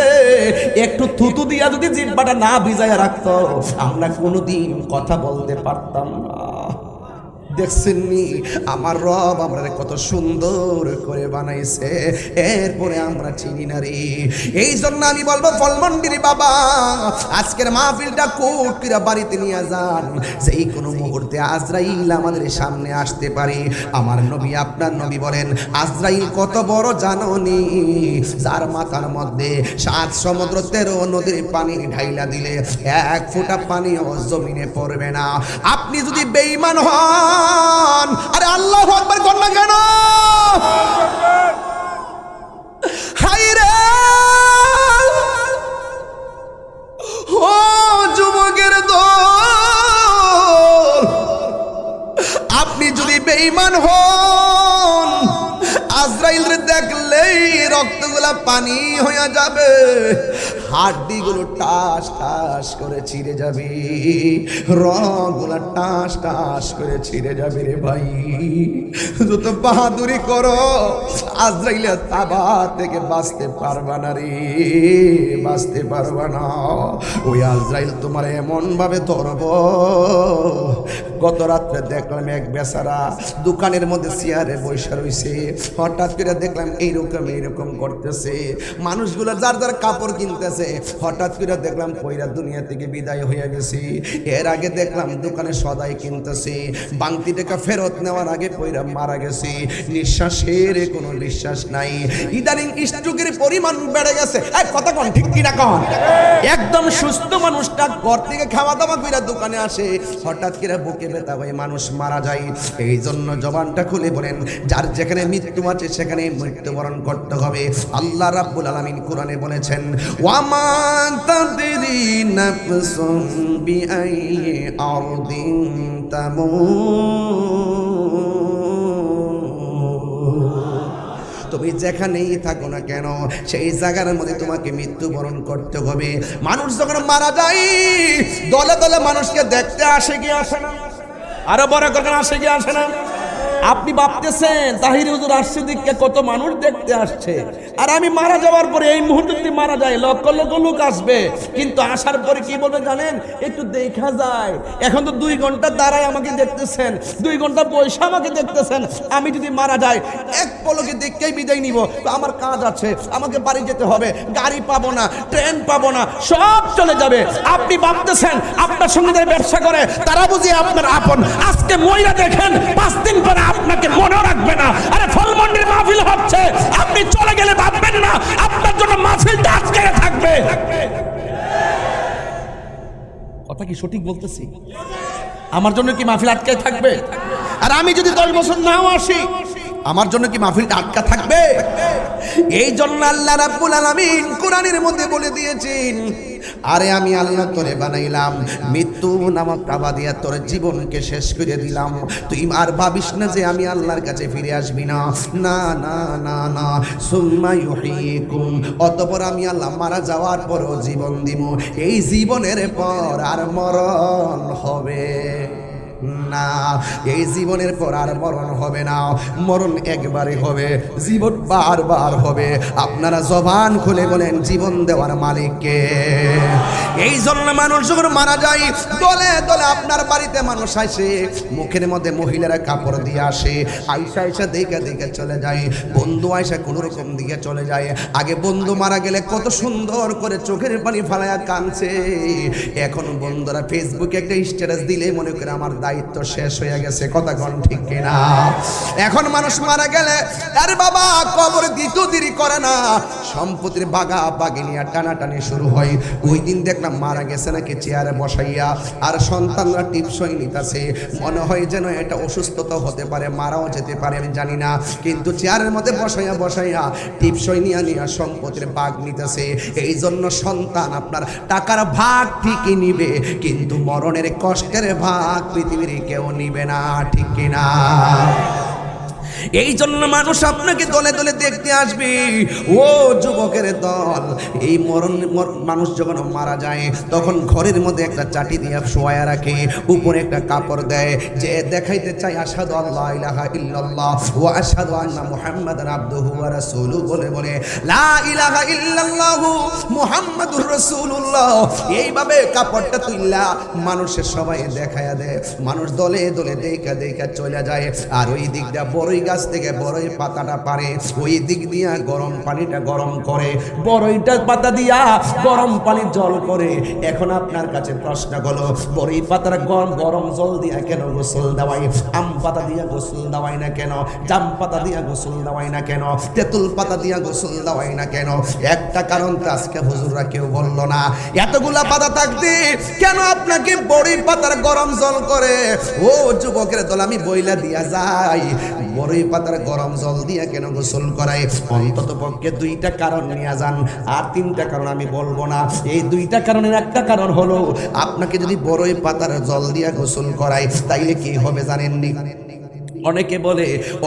একটু থুতু দিয়া যদি জিহ্বাটা না ভিজায় রাখতো, আমরা কোনোদিন কথা বলতে পারতাম না। দেখছেননি আমার রব আমরা কত সুন্দর করে বানাইছে, এরপরে আমরা চিনি না রে। এই জন্য আমি বলবো ফলমন্ডির বাবা, আজকের মাহফিলটা কোট করে বাড়িতে নিয়ে যান। যেই কোনো মুহূর্তে আজরাইল আমাদের সামনে আসতে পারে। আমার নবী আপনার নবী বলেন, আজরাইল কত বড় জানোনি? যার মাথার মধ্যে 7 সমুদ্র 13 নদীর পানি ঢাইলা দিলে 1 ফোঁটা পানিও জমিনে পড়বে না। আপনি যদি বেঈমান হন, আরে আল্লাহু আকবার কর না কেন? হায়রে ও যুবকের দল, আপনি যদি বেঈমান হন, আজরাইল দেখলেই রক্তগুলা পানি হয়ে যাবে, হাড্ডিগুলো টাস টাস করে ছিঁড়ে যাবে, রগগুলা টাস টাস করে ছিঁড়ে যাবে রে ভাই। যত বাহাদুরি করো, আজরাইলের তাবা থেকে বাঁচতে পারবা না রে, বাঁচতে পারবা না। ওই আজরাইল তোমার এমন ভাবে ধরব। গত রাত্রে দেখলাম এক বেচারা দোকানের মধ্যে চেয়ারে বসে রয়েছে, হঠাৎ করে দেখলাম এইরকম করতেছে। মানুষগুলো যার যার কাপড় কিনতেছে, করতেছে, হঠাৎ করে দেখলাম পয়রা দুনিয়া থেকে বিদায় হয়ে গেছি। এর আগে দেখলাম দোকানে সদাই কিনতেছি, বাংতি টাকা ফেরত নেওয়ার আগে পয়রা মারা গেছি। নিঃশ্বাসের কোনো বিশ্বাস নাই। ইদানিং স্ট্রোকের পরিমাণ বেড়ে গেছে। কথা কোন ঠিক কিনা কোন? একদম সুস্থ মানুষটা ঘর থেকে খাওয়া দাওয়া করে দোকানে আসে, হঠাৎ করে বুকে ব্যথা হয়ে মানুষ মারা যায়। এই জন্য জবানটা খুলে বলেন, যার যেখানে মৃত্যু আছে সেখানে মৃত্যুবরণ করতে হবে। আল্লাহ রাব্বুল আলামিন কোরআনে বলেছেন, ওয়ামা তাদরি নাফসুম বিআইয়ি আরদিন তামুত। তুমি যেখানেই থাকো না কেন সেই জায়গার মধ্যে তোমাকে মৃত্যুবরণ করতে হবে। মানুষ যখন মারা যায় দলে দলে মানুষকে দেখতে আসে কি আসে না? আরো বড় করে আসে কি আসে না? আপনি ভাবতেছেন তাহির হুজুর আসছে দিকে কত মানুষ দেখতে আসছে, আর আমি মারা যাওয়ার পরে এই মুহূর্তে যদি মারা যায় লক্ষ লক্ষ লোক আসবে, কিন্তু আসার পরে কি বলবে জানেন? একটু দেখা যায়। এখন তো 2 ঘন্টা দাঁড়ায় আমাকে দেখতেছেন, 2 ঘন্টা পয়সা আমাকে দেখতেছেন। আমি যদি মারা যাই এক পলকে দেখেই বিদায় নিব, তো আমার কাজ আছে, আমাকে বাড়ি যেতে হবে, গাড়ি পাবো না, ট্রেন পাবো না, সব চলে যাবে। আপনি ভাবতেছেন আপনার সঙ্গে যারা ব্যবসা করে তারা বুঝি আপনার আপন। আজকে মহিলা দেখেন 5 দিন পরে আপনাকে মনে রাখবে না। আরে ফলমন্ডির মাহফিল হচ্ছে, আপনি চলে গেলে ভাববেন না আপনার জন্য মাহফিলটা আজকে থাকবে। কথা কি সঠিক বলতেছি? আমার জন্য কি মাহফিল আটকে থাকবে? আর আমি যদি 10 বছর নাও আসি আমার জন্য কি মাহফিলটা আটকা থাকবে? এই জন্য আল্লাহ রাব্বুল আলামিন কোরআনের মধ্যে বলে দিয়েছেন, আরে আমি আল্লাহ তোরে বানাইলাম, মৃত্যু নামক কাবা দিয়া তোর জীবনকে শেষ করে দিলাম। তুই আর ভাবিস না যে আমি আল্লাহর কাছে ফিরে আসবি না। না না না না, সুম্মা ইউহয়িকুম, অতঃপর আমি আল্লাহ মারা যাওয়ার পরও জীবন দিব। এই জীবনের পর আর মরণ হবে না। এই জীবনের পর আর মরণ হবে না, মরণ একবারে হবে, জীবন বারবার হবে। আপনারা জবান খুলে বলেন জীবন দেওয়ার মালিককে। এই জন্য মানুষ যখন মারা যায় দলে দলে আপনার বাড়িতে মানুষ আসে, মুখের মধ্যে মহিলারা কাপড় দিয়ে আসে, আয়সা আয়সা দেখে দেখে চলে যায়। বন্ধু আয়সা কোনো রকম দিকে চলে যায়। আগে বন্ধু মারা গেলে কত সুন্দর করে চোখের পানি ফালায়া কাঁদছে, এখন বন্ধুরা ফেসবুকে একটা স্ট্যাটাস দিলে মনে করে আমার দায়িত্ব শেষ হয়ে গেছে। কথা কোন ঠিক কিনা? এখন মানুষ মারা গেলে আরে বাবা কবরে দিতে দেরি করে না, সম্পত্তির বাগা বাগি নিয়ে টানাটানি শুরু হয়। ওই দিন দেখলাম মারা গেছে নাকি চেয়ারে বসাইয়া, আর সন্তানরা টিপসই নিতেছে, মনে হয় যেন এটা অসুস্থতা হতে পারে, মারাও যেতে পারে, আমি জানি না, কিন্তু চেয়ারের মধ্যে বসাইয়া বসাইয়া টিপসই নিয়ে নিয়ে সম্পত্তির ভাগ নিতেছে। এই জন্য সন্তান আপনার টাকার ভাগ ঠিকই নিবে, কিন্তু মরণের কষ্টের ভাগ পৃথিবীর কেউ নিবে না, ঠিক কিনা? এই জন্য মানুষ আপনাকে দলে দলে দেখতে আসবে। ও যুবকের দল, এই মানুষ যখন মারা যায় তখন ঘরের মধ্যে একটা চাটি দিয়ে শোয়া রাখে, উপরে একটা কাপড় দেয়, যে দেখাইতে চাই আশহাদু আল্লা ইলাহা ইল্লাল্লাহ ওয়া আশহাদু আন্না মুহাম্মাদান আবদুহু ওয়া রাসূলুহু বলে বলে লা ইলাহা ইল্লাল্লাহ মুহাম্মাদুর রাসূলুল্লাহ। এইভাবে কাপড়টা তুইলা মানুষের সবাই দেখায়া দেয়, মানুষ দলে দলে দেখা দেখা চলে যায়। আর ওই দিকটা বড়ই গাছ থেকে বড়ই পাতাটা পারে, ওই দিক দিয়া গরম পানিটা গরম করে, বড়ইটা পাতা দিয়া গরম পানি জল করে। এখন আপনার কাছে প্রশ্ন হলো, বড়ই পাতার গরম জল দিয়া কেন গোসল দেওয়াই? আম পাতা দিয়া গোসল দেওয়াই না কেন? জাম পাতা দিয়া গোসল দেওয়াই না কেন? তেঁতুল পাতা দিয়া গোসল দেওয়াই না কেন? একটা কারণ তো আজকে হুজুররা কেউ বললো না। এতগুলা পাতা থাকতে কেন আপনাকে বড়ই পাতার গরম জল করে? ও যুবকের দল, আমি বইলা দিয়া যাই, বড়ই পাতার গরম জল দিয়ে কেন গোসল করায়? অন্তত পক্ষে 2টা কারণ নিয়ে যান, আর 3টা কারণ আমি বলবো না। এই 2টা কারণের একটা কারণ হলো, আপনাকে যদি বড়ই পাতার জল দিয়ে গোসল করায় তাইলে কি হবে জানেননি?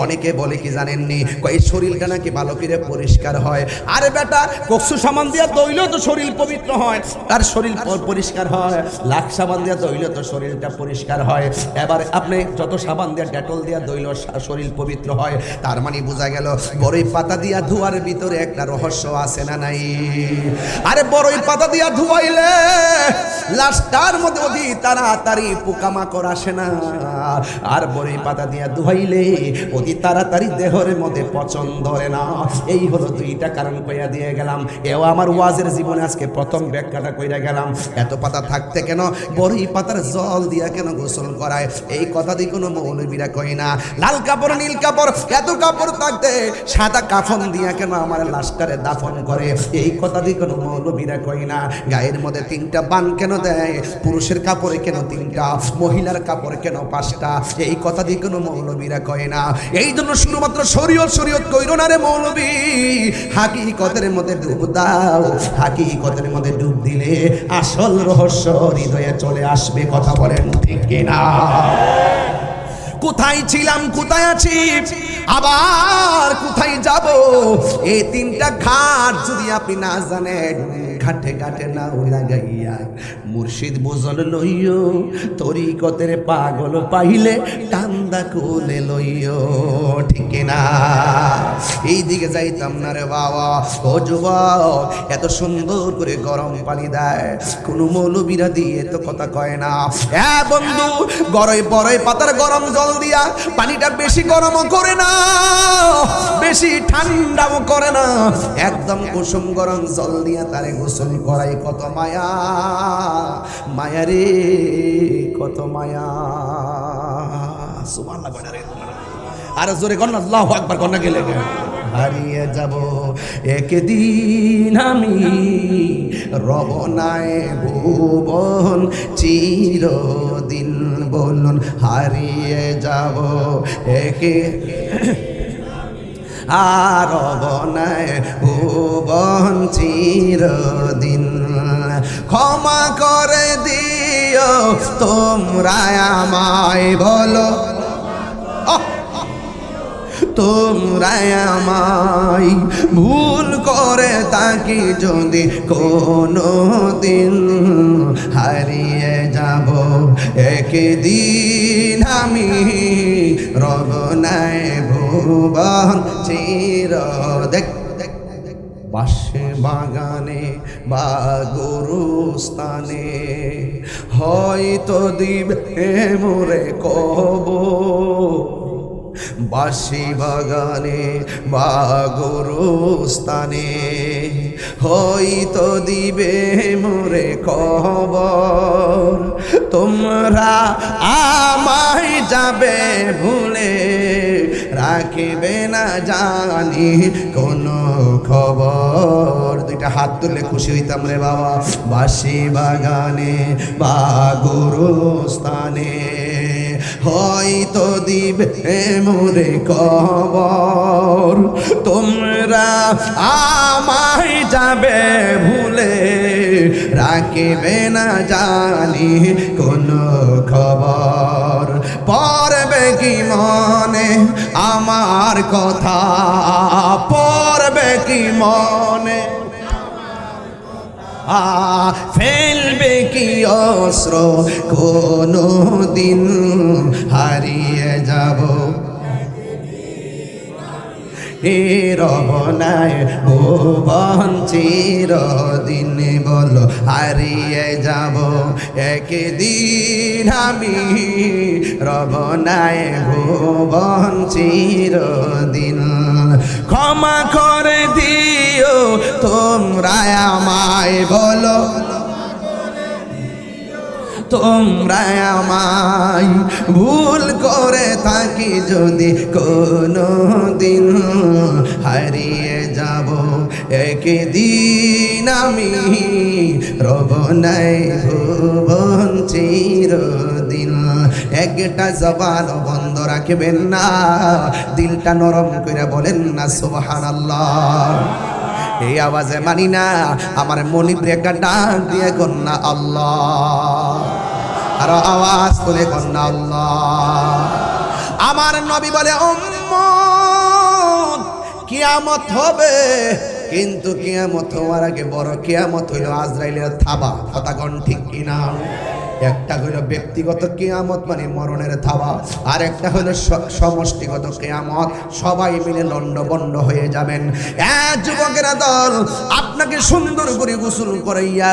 অনেকে বলে কি জানেননি, এই শরীরটা নাকি ভালো করে পরিষ্কার হয়। আরে বেটা, কক্সু সাবান দিয়া দইলেও তো শরীর পবিত্র হয়, তার শরীর পরিষ্কার হয়। লাখ সাবান দিয়া দইলেও তো শরীরটা পরিষ্কার হয়। এবার আপনি যত সাবান দিয়া ডেটল দিয়া দইলেও শরীর পবিত্র হয়। তার মানে বোঝা গেল বড়ই পাতা দিয়া ধোয়ার ভিতরে একটা রহস্য আছে না নাই? আরে বড়ই পাতা দিয়া ধোয়াইলে লাশটার মধ্যে অতি তাড়াতাড়ি পোকামাকড় আসে না, আর বড়ই পাতা দিয়া ধুইলে অতি তাড়াতাড়ি দেহের মধ্যে পচন ধরে না। এই হলো দুইটা কারণ কইয়া দিয়ে গেলাম। এও আমার ওয়াজের জীবনে আজকে প্রথম ব্যাখ্যাটা কইরা গেলাম। এত পাতা থাকতে কেন বড়ই পাতার জল দিয়া কেন গোসল করায়, এই কথা দিয়ে কোনো মৌলবীরা কয় না। লাল কাপড় নীল কাপড় এত কাপড় থাকতে সাদা কাফন দিয়া কেন আমার লাশটারে দাফন করে, এই কথা দিয়ে কোনো মৌলবীরা কয় না। গায়ের মধ্যে তিনটা বান কেন দেয়, পুরুষের কাপড়ে কেন তিনটা, মহিলার কাপড় কেন পাঁচটা, এই কথা দিয়ে কোনো মৌলবীরা কয় না। এই জন্য শুধুমাত্র শরীয়ত কইরো না রে মৌলবী, হাকিকতের মধ্যে ডুব দাও। হাকিকতের মধ্যে ডুব দিলে আসল রহস্য হৃদয়ে চলে আসবে। কথা বলেন ঠিক কিনা? কোথায় ছিলাম, কোথায় আছি, আবার কোথায় যাব, এই তিনটা ঘাট যদি আপনি না জানেন, ঘাটে ঘাটে না লাগাইয়া মুর্শিদ বুঝল লইও, তরিকতের পাগল পাইলে টান্দা কোলে লইও। ঠিক না? এই দিকে যাইতাম না রে বাবা। ও যুবক, এত সুন্দর করে গরম পানি দেয়, কোনো মৌলবীরা দিয়ে তো কথা কয় না। হ্যাঁ বন্ধু, বড়ই পাতার গরম জল দিয়া পানিটা বেশি গরমও করে না, বেশি ঠান্ডাও করে না, একদম কুসুম গরম জল দিয়া তারে গোসল করাই। কত মায়া, মায়া রে কত মায়া। সুবহানাল্লাহ বলে রে, আর জোরে কর না, আল্লাহু আকবার কর না। গেলে হারিয়ে যাব একদিন আমি, রবনায় ভুবন চিরদিন, বলুন হারিয়ে যাব একে আর রবনায় ভুবন চিরদিন। ক্ষমা করে দিও তোমরা আমায়, বলো তোমরা আমায়, ভুল করে তাকি যদি কোনো দিন, হারিয়ে যাব একদিন আমি, রবনায় ভুবন চিরদিন। বাসে বাগানে বা গরুস্থানে হয়তো দিবে মোরে কবর, বাসি বাগানে বা গরুস্থানে হয়তো দিবে মোরে খবর। তোমরা আমায় যাবে ভুলে, রাখিবে না জানি কোনো খবর। দুইটা হাত তুললে খুশি হইতাম রে বাবা। বাসি বাগানে বা গরুস্থানে হয়তো দিবে মোরে খবর। তোমরা আমায় যাবে ভুলে, রাখিবে না জানি কোনো খবর। পড়বে কি মনে আমার কথা, পড়বে কি মনে, ফেলবে কি অস্ত্র কোনো দিন, হারিয়ে যাব হে রবনায় ভুবন চিরদিন, বলো হারিয়ে যাব একদিন আমি, রবনায় ভুবন চিরদিন। ক্ষমা করে দিও তোমরা আমায়, বলো তোমরা আমায়, ভুল করে থাকি যদি কোনো দিন, হারিয়ে যাব একদিন আমি, রবনায় ভুবন চিরদিন। একটা জবান বন্ধ রাখবেন না, দিলটা নরম করে বলেন না সুবহানাল্লাহ। এই আওয়াজে মানি না, আমার মনি একটা ডাক দিয়ে কন্যা আল্লাহ, আর আওয়াজ তুলে কন্যা আল্লাহ। আমার নবী বলে উম্মত কিয়ামত হবে, কিন্তু কিয়ামত হওয়ার আগে বড় কিয়ামত হইল আজরাইলের থাবা। কথা কোন ঠিক কিনা? একটা হলো ব্যক্তিগত কিয়ামত মানে মরণের ধাওয়া, আর একটা হলো সমষ্টিগত কিয়ামত, সবাই মিলে লন্ডভন্ড হয়ে যাবেন। যুবকেরা দল, আপনাকে সুন্দর করে গোসল করাইয়া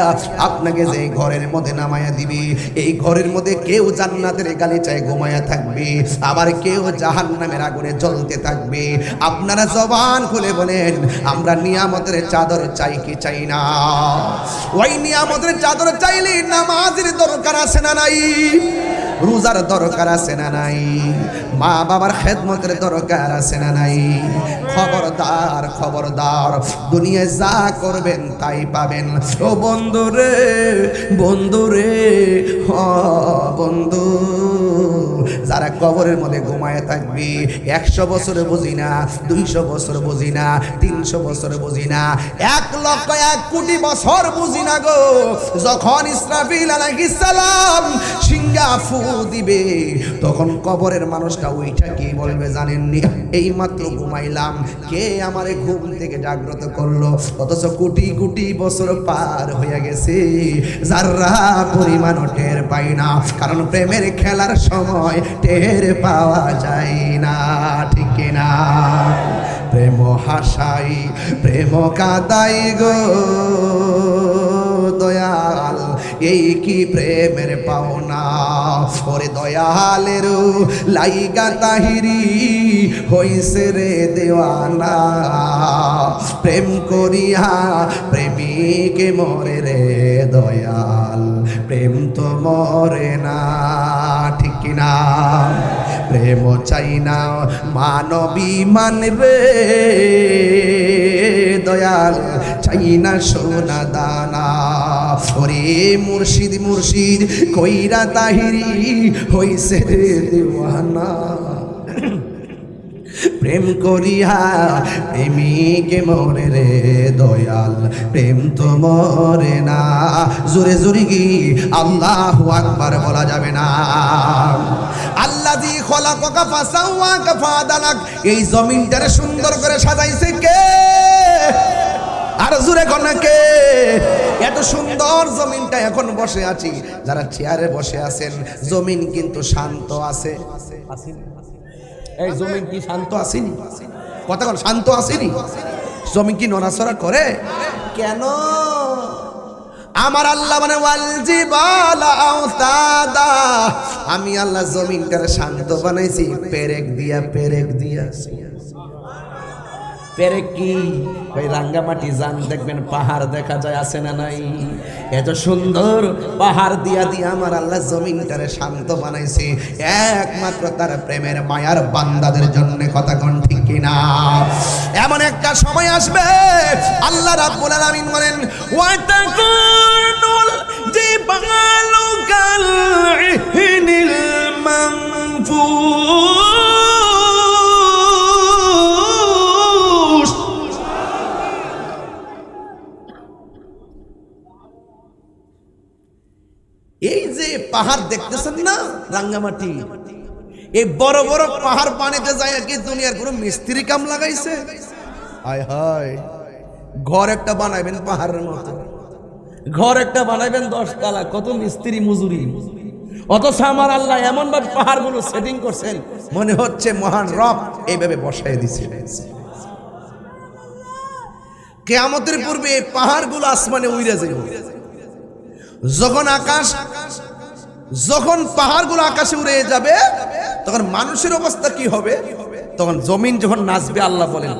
আপনাকে যে ঘরের মধ্যে নামায়া দিবি, এই ঘরের মধ্যে কেউ জান্নাতের গালিচায় ঘুমায়া থাকবে, আবার কেউ জাহান্নামের আগুনে জ্বলতে থাকবে। আপনারা জবান খুলে বলেন, আমরা নিয়ামতের চাদর চাই কি চাই না? ওই নিয়ামতের চাদর চাইলে নামাজের দরকার আছে না নাই? রোজার দরকার আছে না নাই? মা বাবার খেদমতের দরকার আছে না নাই? খবরদার খবরদার, দুনিয়ায় যা করবেন তাই পাবেন। ও বন্ধু রে, বন্ধু রে, বন্ধু, যারা কবরের মধ্যে ঘুমায় থাকবি, 100 বছর বুঝি না, 200 বছর বুঝি না, 300 বছর বুঝি না, 1,00,000,000,000 বছর বুঝি না গো। যখন ইসরাফিল আলাইহিস সালাম সিংহা ফু দিবে, তখন কবরের মানুষটা ওইটা কি বলবে জানেননি? এই মাত্র ঘুমাইলাম, কে আমারে ঘুম থেকে জাগ্রত করলো? অথচ কোটি কোটি বছর পার হয়ে গেছে, যারা পরিমাণ টের পাই না, কারণ প্রেমের খেলার সময় টের পাওয়া যায় না, ঠিক না? প্রেম হাসাই, প্রেম কাদাই গো দয়াল, এই কি প্রেমের পাওনা? ওরে দয়ালের লাইগা তাহিরি হইছে রে দেওয়ানা, প্রেম করিয়া প্রেমিকে মরে রে দয়াল, প্রেম তো মরে না, ঠিক না? প্রেম চাই না মানবী মানবে দয়াল, চাই না সোনা দানা। ওরে মুর্শিদ মুর্শিদ কইরা তাহিরি হইছে রে দেওয়ানা, প্রেম করিয়া প্রেমিকে মরে রে দয়াল, প্রেম তো মরে না। জোরে জোরে কি আল্লাহু আকবার বলা যাবে না? আল্লাযী খলাকাকা ফাসাওয়াকা ফাআদালাক, এই জমিনটারে সুন্দর করে সাজাইছে কে? আর জোরে কোনা কে? এত সুন্দর জমিনটা এখন বসে আছি, যারা চেয়ারে বসে আছেন, জমিন কিন্তু শান্ত আছে। এই জমিন কি শান্ত আসেনি? কথা বল, শান্ত আসেনি? জমিন কি নড়াচড়া করে? কেন? আমার আল্লাহ মানে ওয়াল জিবালা আওতাদা, আমি আল্লাহ জমিনটারে শান্ত বানাইছি পেরেক দিয়া, পেরেক দিয়া। পেরেক কি? ওই রাঙ্গামাটি যান, দেখবেন পাহাড় দেখা যায়, আছে না নাই? এত সুন্দর পাহাড় দিয়া দিয়া আমার আল্লাহ জমিনটারে শান্ত বানাইছে একমাত্র তার প্রেমের মায়ার বান্দাদের জন্য। কথা কোন ঠিক কিনা? এমন একটা সময় আসবে, আল্লাহ রাব্বুল আলামিন বলেন, ওয়া তাকুনুল জিবালু কাল ইহনিল মানফুস। এই যে পাহাড় দেখতেছেন না রাঙ্গামাটি, এই বড় বড় পাহাড় পানিতে যায় কি দুনিয়ার কোনো মিস্ত্রি কাম লাগাইছে? হায় হায়, ঘর একটা বানাইবেন পাহাড়ের মতো, ঘর একটা বানাইবেন 10 তলা, কত মিস্ত্রি মজুরি। অথচ আমার আল্লাহ এমন ভাবে পাহাড়গুলো সেটিং করছেন, মনে হচ্ছে মহান রব এইভাবে বসাই দিছে। কিয়ামতের পূর্বে এই পাহাড়গুলো আসমানে উড়ে যাবে। যখন পাহাড়গুলো আকাশে উড়ে যাবে, তখন মানুষের অবস্থা কি হবে? তখন জমিন যখন নাচবে, আল্লাহ বলেন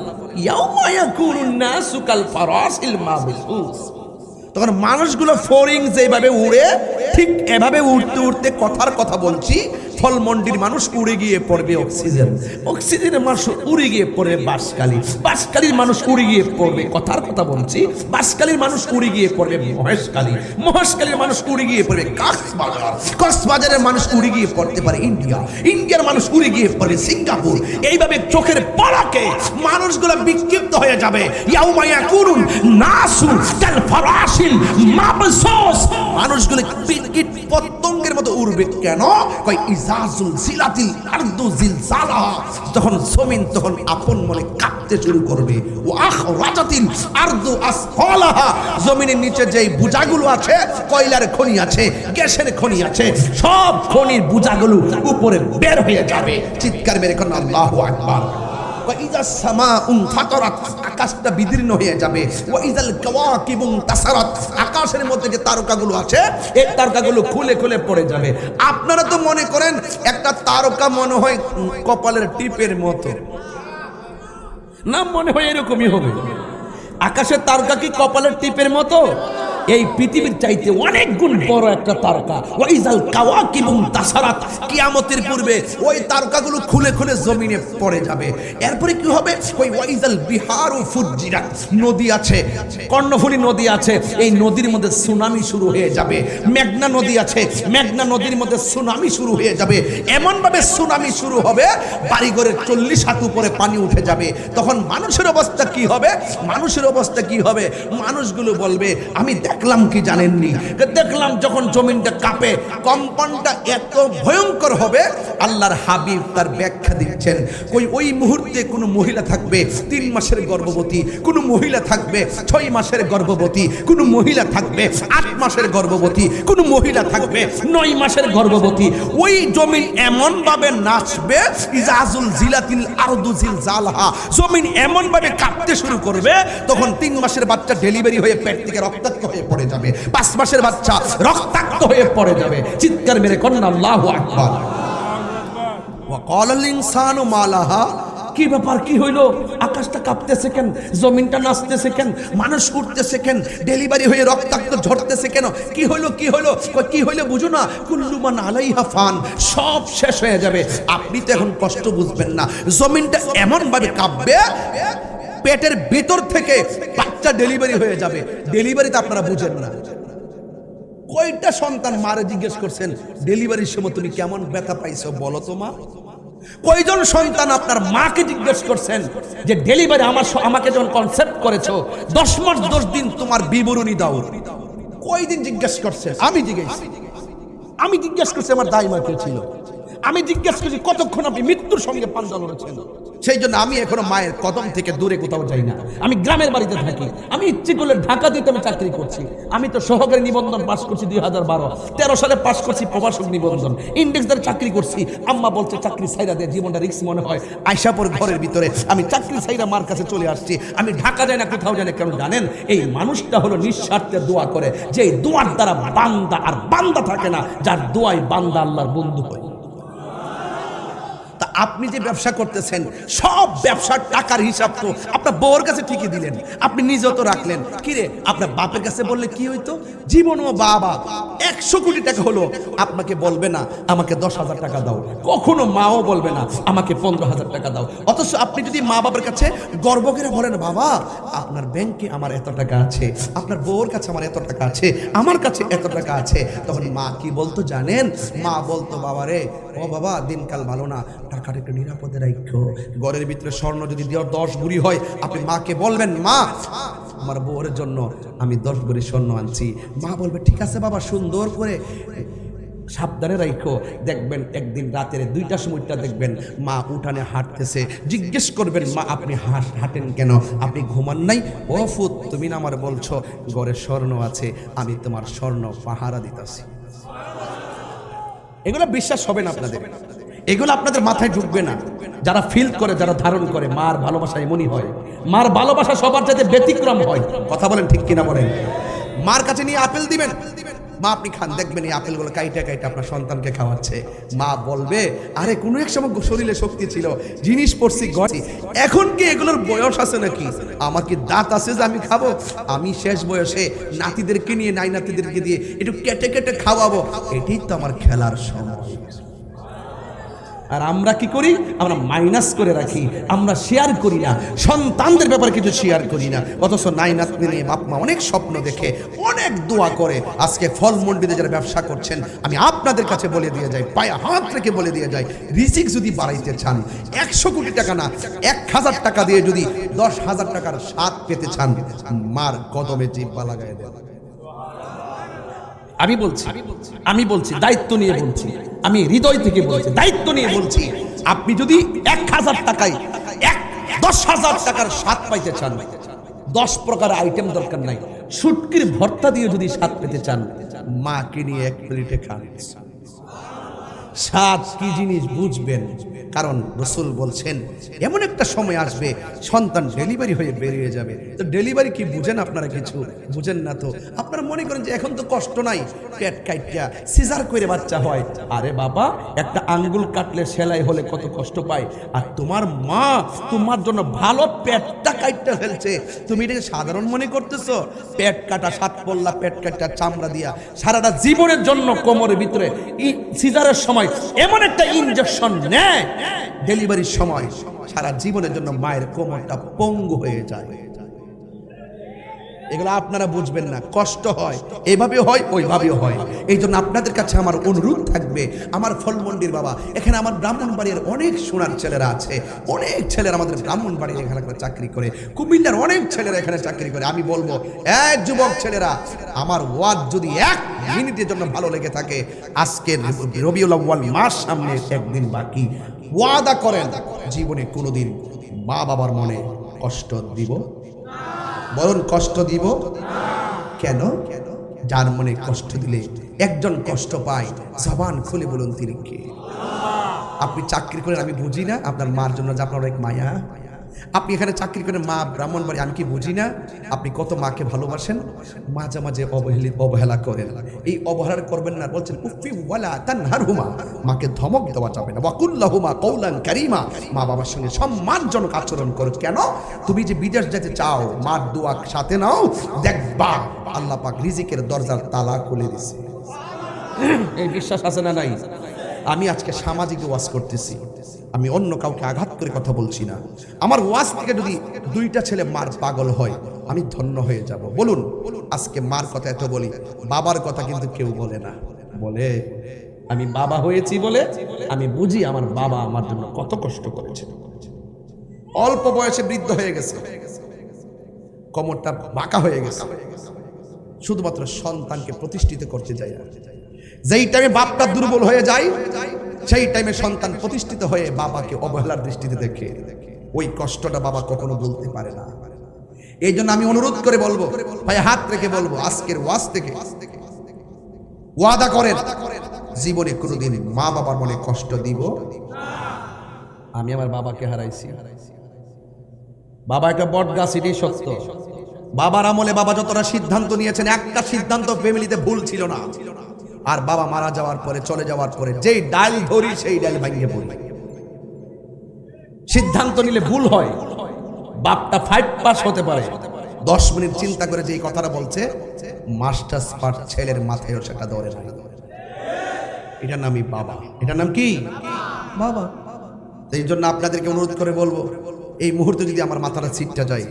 ইয়াউমা ইয়াকুনুন নাসু কাল ফারাসিল মাবসুস, তখন মানুষগুলো ফরিং যেভাবে উড়ে, ঠিক এভাবে উড়তে উড়তে কথার কথা বলছি, ফলমন্ডির মানুষ উড়ে গিয়ে পড়বে অক্সিজেন, অক্সিজেনের মানুষ উড়ে গিয়ে পড়বে বাঁশখালী, বাঁশখালীর মানুষ উড়ে গিয়ে পড়বে, কথার কথা বলছি, বাঁশখালীর মানুষ উড়ে গিয়ে পড়বে মহেশখালী, মহেশখালীর মানুষ উড়ে গিয়ে পড়বে কক্সবাজার, কক্সবাজারের মানুষ উড়ে গিয়ে পড়তে পারে ইন্ডিয়া, ইন্ডিয়ার মানুষ উড়ে গিয়ে পড়বে সিঙ্গাপুর। এইভাবে চোখের পলকে মানুষগুলো বিক্ষিপ্ত হয়ে যাবে। ইয়াউমা ইয়াকুনুন নাসু কাল ফারাসিল মাবসুস, মানুষগুলো কীট পতঙ্গের মতো উড়বে। কেন? কয় ইজাজুল জিলাতিল আরদু জিলজালাহা, যখন জমিন তখন আপন মনে কাঁপতে শুরু করবে। ও আখরাজাতিল আরদু আসফালাহা, জমিনের নিচে যেই বুজাগুলো আছে, কয়লার খনি আছে, গ্যাসের খনি আছে, সব খনির বুজাগুলো উপরে বের হয়ে যাবে। চিৎকার মেরে কোন আল্লাহু আকবার। ওয়াইজা সামাউন ফাতারাত, আকাশটা বিদীর্ণ হয়ে যাবে। ওয়াইজাল কাওয়াকিবু তাসারাত, আকাশের মধ্যে যে তারকাগুলো আছে এই তারকাগুলো খুলে খুলে পড়ে যাবে। আপনারা তো মনে করেন একটা তারকা মনে হয় কপালের টিপের মতো, না মনে হয় এরকমই হবে। আকাশের তারকা কি কপালের টিপের মতো? এই পৃথিবীর চাইতে অনেক গুণ বড় একটা তারকা। ওয়াইজাল কাওয়াকিবু তাসারাত, কিয়ামতের পূর্বে ওই তারকাগুলো খুলে খুলে জমিনে পড়ে যাবে। এরপরে কি হবে? ওই ওয়াইজাল বিহারু ফুজ্জিরাত, নদী আছে, কর্ণফুলী নদী আছে, এই নদীর মধ্যে সুনামি শুরু হয়ে যাবে। মেঘনা নদী আছে, মেঘনা নদীর মধ্যে সুনামি শুরু হয়ে যাবে। এমন ভাবে সুনামি শুরু হবে বাড়িঘরের 40 হাত উপরে পানি উঠে যাবে। তখন মানুষের অবস্থা কি হবে? মানুষের অবস্থা কি হবে? মানুষগুলো বলবে, আমি দেখলাম কি জানেননি, দেখলাম যখন জমিনটা কাঁপে, কম্পনটা এত ভয়ঙ্কর হবে। আল্লাহর হাবিব তার ব্যাখ্যা দিচ্ছেন, ওই মুহূর্তে কোনো মহিলা থাকবে 3 মাসের গর্ভবতী, কোনো মহিলা থাকবে 6 মাসের গর্ভবতী, কোনো মহিলা থাকবে 8 মাসের গর্ভবতী, কোনো মহিলা থাকবে 9 মাসের গর্ভবতী। ওই জমিন এমন ভাবে নাচবে, ইজাজুল জিলাতিল আরদু জিলজালাহা, জমিন এমন ভাবে কাঁপতে শুরু করবে, তখন 3 মাসের বাচ্চা ডেলিভারি হয়ে পেট থেকে রক্তাক্ত হয়ে পড়ে যাবে, 5 মাসের বাচ্চা রক্তাক্ত হয়ে পড়ে যাবে। চিৎকার মেরে কন্যা আল্লাহু আকবার। ওয়া ক্বালাল ইনসানু মা লাহা, কি ব্যাপার, কি হইলো? আকাশটা কাঁপতেছে কেন? জমিনটা নাচতেছে কেন? মানুষ উঠতেছে কেন? ডেলিভারি হয়ে রক্তাক্ত ঝরতেছে কেন? কি হইলো, কি হইলো? কি হইলো বুঝো না? কুল্লু মান আলাইহা ফান, সব শেষ হয়ে যাবে। আপনি তো এখন কষ্ট বুঝবেন না, জমিনটা এমন ভাবে কাঁপবে, পেটের ভিতর থেকে বাচ্চা ডেলিভারি হয়ে যাবে। ডেলিভারিতে আপনারা বুঝেন না। কয়টা সন্তান মারে জিজ্ঞেস করছেন, ডেলিভারির সময় তুমি কেমন ব্যথা পাইছো বলো তো মা? কয়জন সন্তান আপনার মাকে জিজ্ঞেস করছেন যে ডেলিভারি আমাকে যখন কনসেপ্ট করেছো 10 মাস 10 দিন তোমার বিবরণী দাও? কয়দিন জিজ্ঞেস করছেন? আমি জিজ্ঞেস করছি আমার দাইমা কে ছিল, আমি জিজ্ঞেস করছি কতক্ষণ আপনি মৃত্যুর সঙ্গে পাঞ্জা লড়েছেন। সেই জন্য আমি এখনো মায়ের কদম থেকে দূরে কোথাও যাই না। আমি গ্রামের বাড়িতে থাকি। আমি ইচ্ছে করলে ঢাকা দিতে আমি চাকরি করছি। আমি তো সহকারী নিবন্ধন পাস করছি 2012, 13 সালে পাস করছি প্রভাষক নিবন্ধন, ইন্ডেক্সদার চাকরি করছি। আম্মা বলছে চাকরি ছাইরা দে, জীবনটা রিস্ক মনে হয়। আয়সাপুর ঘরের ভিতরে আমি চাকরি ছাইরা মার কাছে চলে আসছি। আমি ঢাকা যাই না, কোথাও যাই না। কেন জানেন? এই মানুষটা হলো নিঃস্বার্থে দোয়া করে, যে দোয়ার দ্বারা বান্দা আর বান্দা থাকে না, যার দোয়ায় বান্দা আল্লাহর বন্ধু হয়। তা আপনি যে ব্যবসা করতেছেন, সব ব্যবসার টাকার হিসাব তো আপনার বউর কাছে ঠিকই দিলেন, আপনি নিজেও তো রাখলেন। কিরে, আপনার বাপের কাছে বললে কি হইতো? জীবনও বাবা 100 কোটি টাকা হলো আপনাকে বলবে না আমাকে 10,000 টাকা দাও, কখনো মাও বলবে না আমাকে 15,000 টাকা দাও। অথচ আপনি যদি মা বাবার কাছে গর্ব করে বলেন, বাবা আপনার ব্যাংকে আমার এত টাকা আছে, আপনার বউর কাছে আমার এত টাকা আছে, আমার কাছে এত টাকা আছে, তখন মা কি বলতো জানেন? মা বলতো, বাবা রে, ও বাবা দিনকাল ভালো না, টাকাটা একটু নিরাপদে রাখো। ঘরের ভিতরে স্বর্ণ যদি 10 ভরি হয়, আপনি মাকে বলবেন, মা আমার বউর জন্য আমি 10 ভরি স্বর্ণ আনছি। মা বলবে, ঠিক আছে বাবা, সুন্দর করে সাবধানে রাখো। দেখবেন একদিন রাতের 2টার সময়টা দেখবেন মা উঠানে হাঁটতেছে, জিজ্ঞেস করবেন, মা আপনি হাঁটেন কেন? আপনি ঘুমান নাই? ও ফুত, তুমি না আমার বলছো ঘরে স্বর্ণ আছে, আমি তোমার স্বর্ণ পাহারা দিতেছি। এগুলো বিশ্বাস হবে না আপনাদের, এগুলো আপনাদের মাথায় ঢুকবে না। যারা ফিল করে, যারা ধারণ করে, মার ভালোবাসা এমনই হয়। মার ভালোবাসা সবার যাতে ব্যতিক্রম হয়। কথা বলেন ঠিক কিনা বলেন? মার কাছে নিয়ে আপেল দিবেন, মা আপনি খান, দেখবেন এই আপেলগুলো কাইটা কাইটা আপনার সন্তানকে খাওয়াচ্ছে। মা বলবে, আরে কোনো এক সময় শরীরে শক্তি ছিল, জিনিস পড়ছি গড়ছি, এখন কি এগুলোর বয়স আছে নাকি? আমার কি দাঁত আছে যে আমি খাবো? আমি শেষ বয়সে নাতিদেরকে নিয়ে, নাই নাতিদেরকে দিয়ে একটু কেটে কেটে খাওয়াবো, এটাই তো আমার খেলার সময়। আর আমরা কি করি? আমরা মাইনাস করে রাখি, আমরা শেয়ার করি না, সন্তানদের ব্যাপারে কিছু শেয়ার করি না। অথচ নাই নাতনি নিয়ে বাপ মা অনেক স্বপ্ন দেখে, অনেক দোয়া করে। আজকে ফল মন্ডিতে যারা ব্যবসা করছেন, আমি আপনাদের কাছে বলে দিয়ে যাই, পায়ে হাত রেখে বলে দিয়ে যাই, রিজিক যদি বাড়াইতে চান, 100 কোটি টাকা না, 1000 টাকা দিয়ে যদি 10,000 টাকার স্বাদ পেতে চান, মার কদমে জিহ্বা লাগাই দেন। আমি বলছি দায়িত্ব নিয়ে বলছি, আমি হৃদয় থেকে বলছি, দায়িত্ব নিয়ে বলছি। আপনি যদি 1000 টাকায় 10,000 টাকার স্বাদ পাইতে চান, 10 প্রকার আইটেম দরকার নাই, শুটকির ভর্তা দিয়ে যদি স্বাদ পেতে চান, মাকে নিয়ে 1 প্লেটে খান। স্বাদ কি জিনিস বুঝবেন। কারণ রাসূল বলছেন এমন একটা সময় আসবে সন্তান ডেলিভারি হয়ে বেরিয়ে যাবে। তো ডেলিভারি কি বুঝেন আপনারা? কিছু বুঝেন না তো। আপনারা মনে করেন যে এখন তো কষ্ট নাই, পেট কাইটা সিজার করে বাচ্চা হয়। আরে বাবা, একটা আঙ্গুল কাটলে সেলাই হলে কত কষ্ট পায়। আর তোমার মা তোমার জন্য ভালো পেটটা কাটতে ফেলছে, তুমি এটাকে সাধারণ মনে করতেছো? পেট কাটা, সাত পল্লা পেট কাটা, চামড়া দিয়া সারাটা জীবনের জন্য কোমরের ভিতরে সিজারের সময় এমন একটা ইনজেকশন নেয়, ডেলিভারির সময় সারা জীবনের জন্য মায়ের কোমরটা পঙ্গু হয়ে যায়। এগুলো আপনারা বুঝবেন না, কষ্ট হয়, এইভাবে হয় ওইভাবেও হয়। এই জন্য আপনাদের কাছে আমার অনুরোধ থাকবে, আমার ফলমন্ডির বাবা, এখানে আমার ব্রাহ্মণবাড়ির অনেক সোনার ছেলেরা আছে, অনেক ছেলেরা আমাদের ব্রাহ্মণবাড়ির এখানে চাকরি করে, কুমিল্লার অনেক ছেলেরা এখানে চাকরি করে। আমি বলবো এক যুবক ছেলেরা, আমার ওয়াজ যদি 1 মিনিটের জন্য ভালো লেগে থাকে, আজকে রবিউল আউয়াল মাস সামনে একদিন বাকি, ওয়াদা করেন জীবনে কোনোদিন মা বাবার মনে কষ্ট দিব, বরং কষ্ট দিব। কেন? যার মনে কষ্ট দিলে একজন কষ্ট পায়, জবান খুলে বলুন তিনি কে? আপনি চাকরি করেন, আমি বুঝি না আপনার মার জন্য যে আপনার অনেক মায়া। আপনি এখানে চাকরি করেন, মা ব্রাহ্মণবাড়ি, আমি কি বুঝি না আপনি কত মাকে ভালোবাসেন? মাঝে মাঝে অবহেলা করেন। এই অবহেলা করবেন না। বলছেন উফি ওয়ালা তানহারহুমা, মাকে ধমক দেওয়া যাবে না। ওয়াকুল্লাহুমা কওলান কারীমা, মা বাবার সঙ্গে সম্মানজনক আচরণ করো। কেন? তুমি যে বিদেশ যেতে চাও, মার দোয়া সাথে নাও, দেখবা আল্লাহ পাক রিজিকের দরজার তালা খুলে দিয়েছে। এই বিশ্বাস আছে না নাই? আমি আজকে সামাজিক ওয়াজ করতেছি, আমি অন্য কাউকে আঘাত করে কথা বলছি না। আমার ওয়াজ থেকে যদি 2টা ছেলে মার পাগল হয়, আমি ধন্য হয়ে যাব। বলুন, আজকে মার কথা এত বলি, বাবার কথা কিন্তু কেউ বলে না। বলে আমি বাবা হয়েছি বলে আমি বুঝি আমার বাবা আমার জন্য কত কষ্ট করেছে। অল্প বয়সে বৃদ্ধ হয়ে গেছে, কোমরটা বাঁকা হয়ে গেছে, শুধুমাত্র সন্তানকে প্রতিষ্ঠিত করতে যায়। যেই টাইমে বাপটা দুর্বল হয়ে যায়, সেই টাইমে সন্তান প্রতিষ্ঠিত হয়ে বাবাকে অবহেলার দৃষ্টিতে দেখে, ওই কষ্টটা বাবা কখনো বলতে পারে না। এই জন্য আমি অনুরোধ করে বলবো, ভাই হাত রেখে বলবো, আজকের ওয়াজ থেকে ওয়াদা করেন জীবনে কোনোদিন মা বাবার মনে কষ্ট দিব। আমি আমার বাবাকে হারাইছি। বাবা একটা বট গাছ, এটাই সত্য। বাবার আমলে বাবা যতটা সিদ্ধান্ত নিয়েছেন, একটা সিদ্ধান্ত ফ্যামিলিতে ভুল ছিল না। আর বাবা মারা যাওয়ার পরে, চলে যাওয়ার পরে যেই ডাল ধরি সেই ডাল ভাঙিয়ে পড়ি। সিদ্ধান্ত নিলে ভুল হয়। বাপটা 5 পাস হতে পারে, 10 মিনিট চিন্তা করে যেই কথাটা বলছে, মাস্টার্স পাস ছেলের মাথায়ও সেটা ধরে না। এটার নামই বাবা। এটার নাম কি? বাবা। এই জন্য আপনাদেরকে অনুরোধ করে বলবো, এই মুহূর্তে যদি আমার মাথাটা ছিটটা যায়,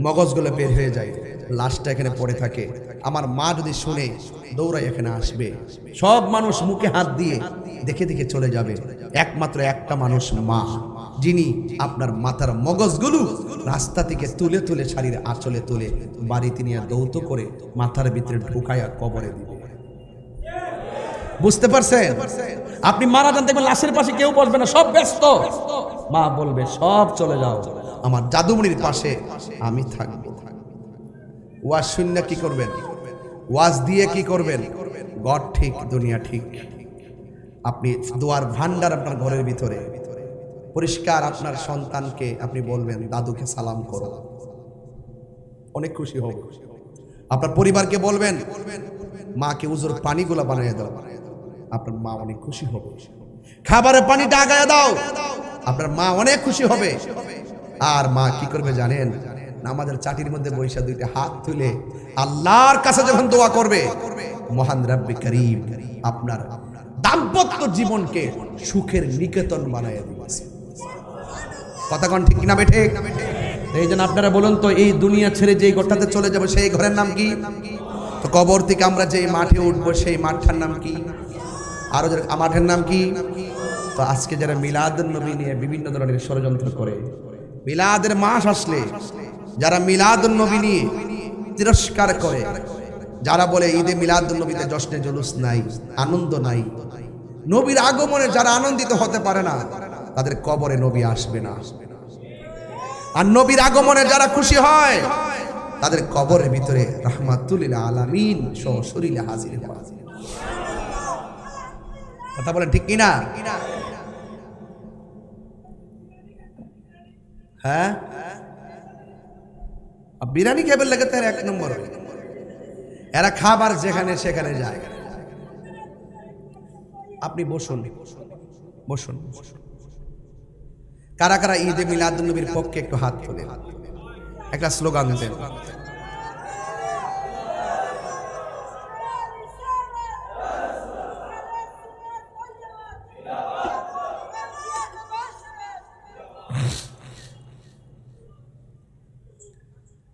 মগজগুলো বের হয়ে যায়, লাশটা এখানে পড়ে থাকে, আমার মা যদি শুনে দৌড়াই এখানে আসবে, সব মানুষ মুখে হাত দিয়ে দেখে দেখে চলে যাবে। একমাত্র একটা মানুষ মা, যিনি আপনার মাথার মগজগুলো রাস্তা থেকে তুলে তুলে শাড়ির আঁচলে তুলে বাড়িতে নিয়ে দৌত করে মাথার ভিতরে ঢুকাইয়া কবরে দিবে। বুঝতে পারছেন? আপনি মারা যান, দেখবেন লাশের পাশে কেউ বসবে না, সব ব্যস্ত। মা বলবে সব চলে যাও, আমার জাদুমণির পাশে আমি থাকবো। ওয়াজ শূন্য কি করবেন? ওয়াজ দিয়ে কি করবেন? গড ঠিক, দুনিয়া ঠিক। আপনি দোয়ার ভান্ডার আপনার ঘরের ভিতরে পরিষ্কার। আপনার সন্তানকে আপনি বলবেন দাদুকে সালাম করো, অনেক খুশি হবে। আপনার পরিবারকে বলবেন মাকে উজুর পানিগুলো বানিয়ে দাও, আপনার মা অনেক খুশি হবে। খাবারের পানিটা আগায় দাও, আপনার মা অনেক খুশি হবে। আর মা কি করবে জানেন? নামাজের চাটির মধ্যে বৈশা 2টা হাত তুলে আল্লাহর কাছে যখন দোয়া করবে, মহান রব্বে করিম আপনার দাম্পত্য জীবনকে সুখের নিকেতন বানায় দিবে। কথা কোন ঠিক না বেঠে? এই জন্য আপনারা বলুন তো, এই দুনিয়া ছেড়ে যেই ঘরটাতে চলে যাব সেই ঘরের নাম কি? তো কবর থেকে আমরা যেই মাঠে উঠবো সেই মাঠটার নাম কি? আরো মাঠের নাম কি? তো আজকে যারা মিলাদুন নবী নিয়ে বিভিন্ন ধরনের ষড়যন্ত্র করে, মিলাদের মাস আসলে যারা মিলাদুন নবী নিয়ে তিরস্কার করে, যারা বলে ঈদে মিলাদুন নবীতে জশ্নে জুলুস নাই, আনন্দ নাই, নবীর আগমনে যারা আনন্দিত হতে পারে না তাদের কবরে নবী আসবে না। আর নবীর আগমনে যারা খুশি হয় তাদের কবরের ভিতরে রাহমাতুল লিল আলামিন সশরীরে হাজির হয়। কথা বলেন ঠিক কিনা? হ্যাঁ, বিরিয়ানি খাবার লাগে তার এক নম্বর, এরা খাবার যেখানে সেখানে যায়। আপনি বসুন বসুন। কারা কারা ঈদে মিলাদুন নবীর পক্ষে একটু হাত তোলেন, একটা স্লোগান দেন।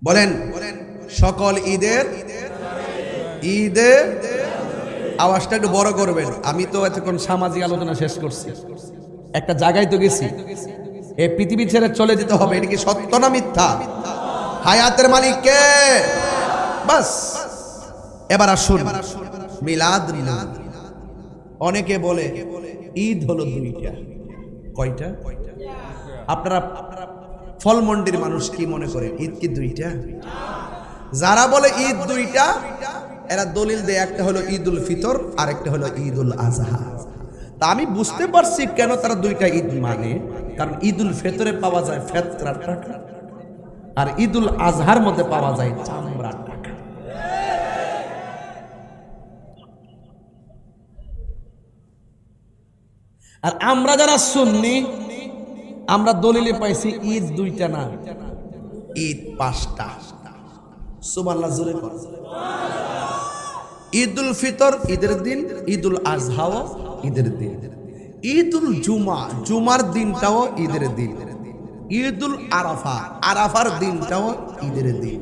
বলেন সকল ঈদের আওয়াজটা একটু বড় করবেন। আমি তো এতক্ষণ সামাজিক আলোচনা শেষ করছি, একটা জায়গায় তো গেছি, এই পৃথিবী ছেড়ে চলে যেতে হবে, এটা কি সত্য না মিথ্যা? হায়াতের মালিক কে? বাস এবার আসুন মিলাদ। অনেকে বলে ঈদ হলো দুইটা। কয়টা? আপনারা ফলমন্ডির মানুষ কি মনে করে ঈদ কি দুইটা? যারা বলে ঈদ দুইটা এরা দলিল দেয়, একটা হলো ঈদুল ফিতর আর একটা হলো ঈদুল আজহা। তা আমি বুঝতে পারছি কেন তারা দুইটা ঈদ মানে, কারণ ঈদুল ফিতরে পাওয়া যায় ফেতরার টাকা, আর ঈদুল আজহার মধ্যে পাওয়া যায় চামড়ার টাকা। আর আমরা যারা সুন্নি আমরা দলিলে পাইছি ঈদ দুইটা না, ঈদ পাঁচটা। সুবহানাল্লাহ জোরে কর। ঈদুল ফিতর ঈদের দিন, ঈদুল আজহাও ঈদের দিন, ঈদুল জুমা জুমার দিনটাও ঈদের দিন, ঈদুল আরাফা আরাফার দিনটাও ঈদের দিন।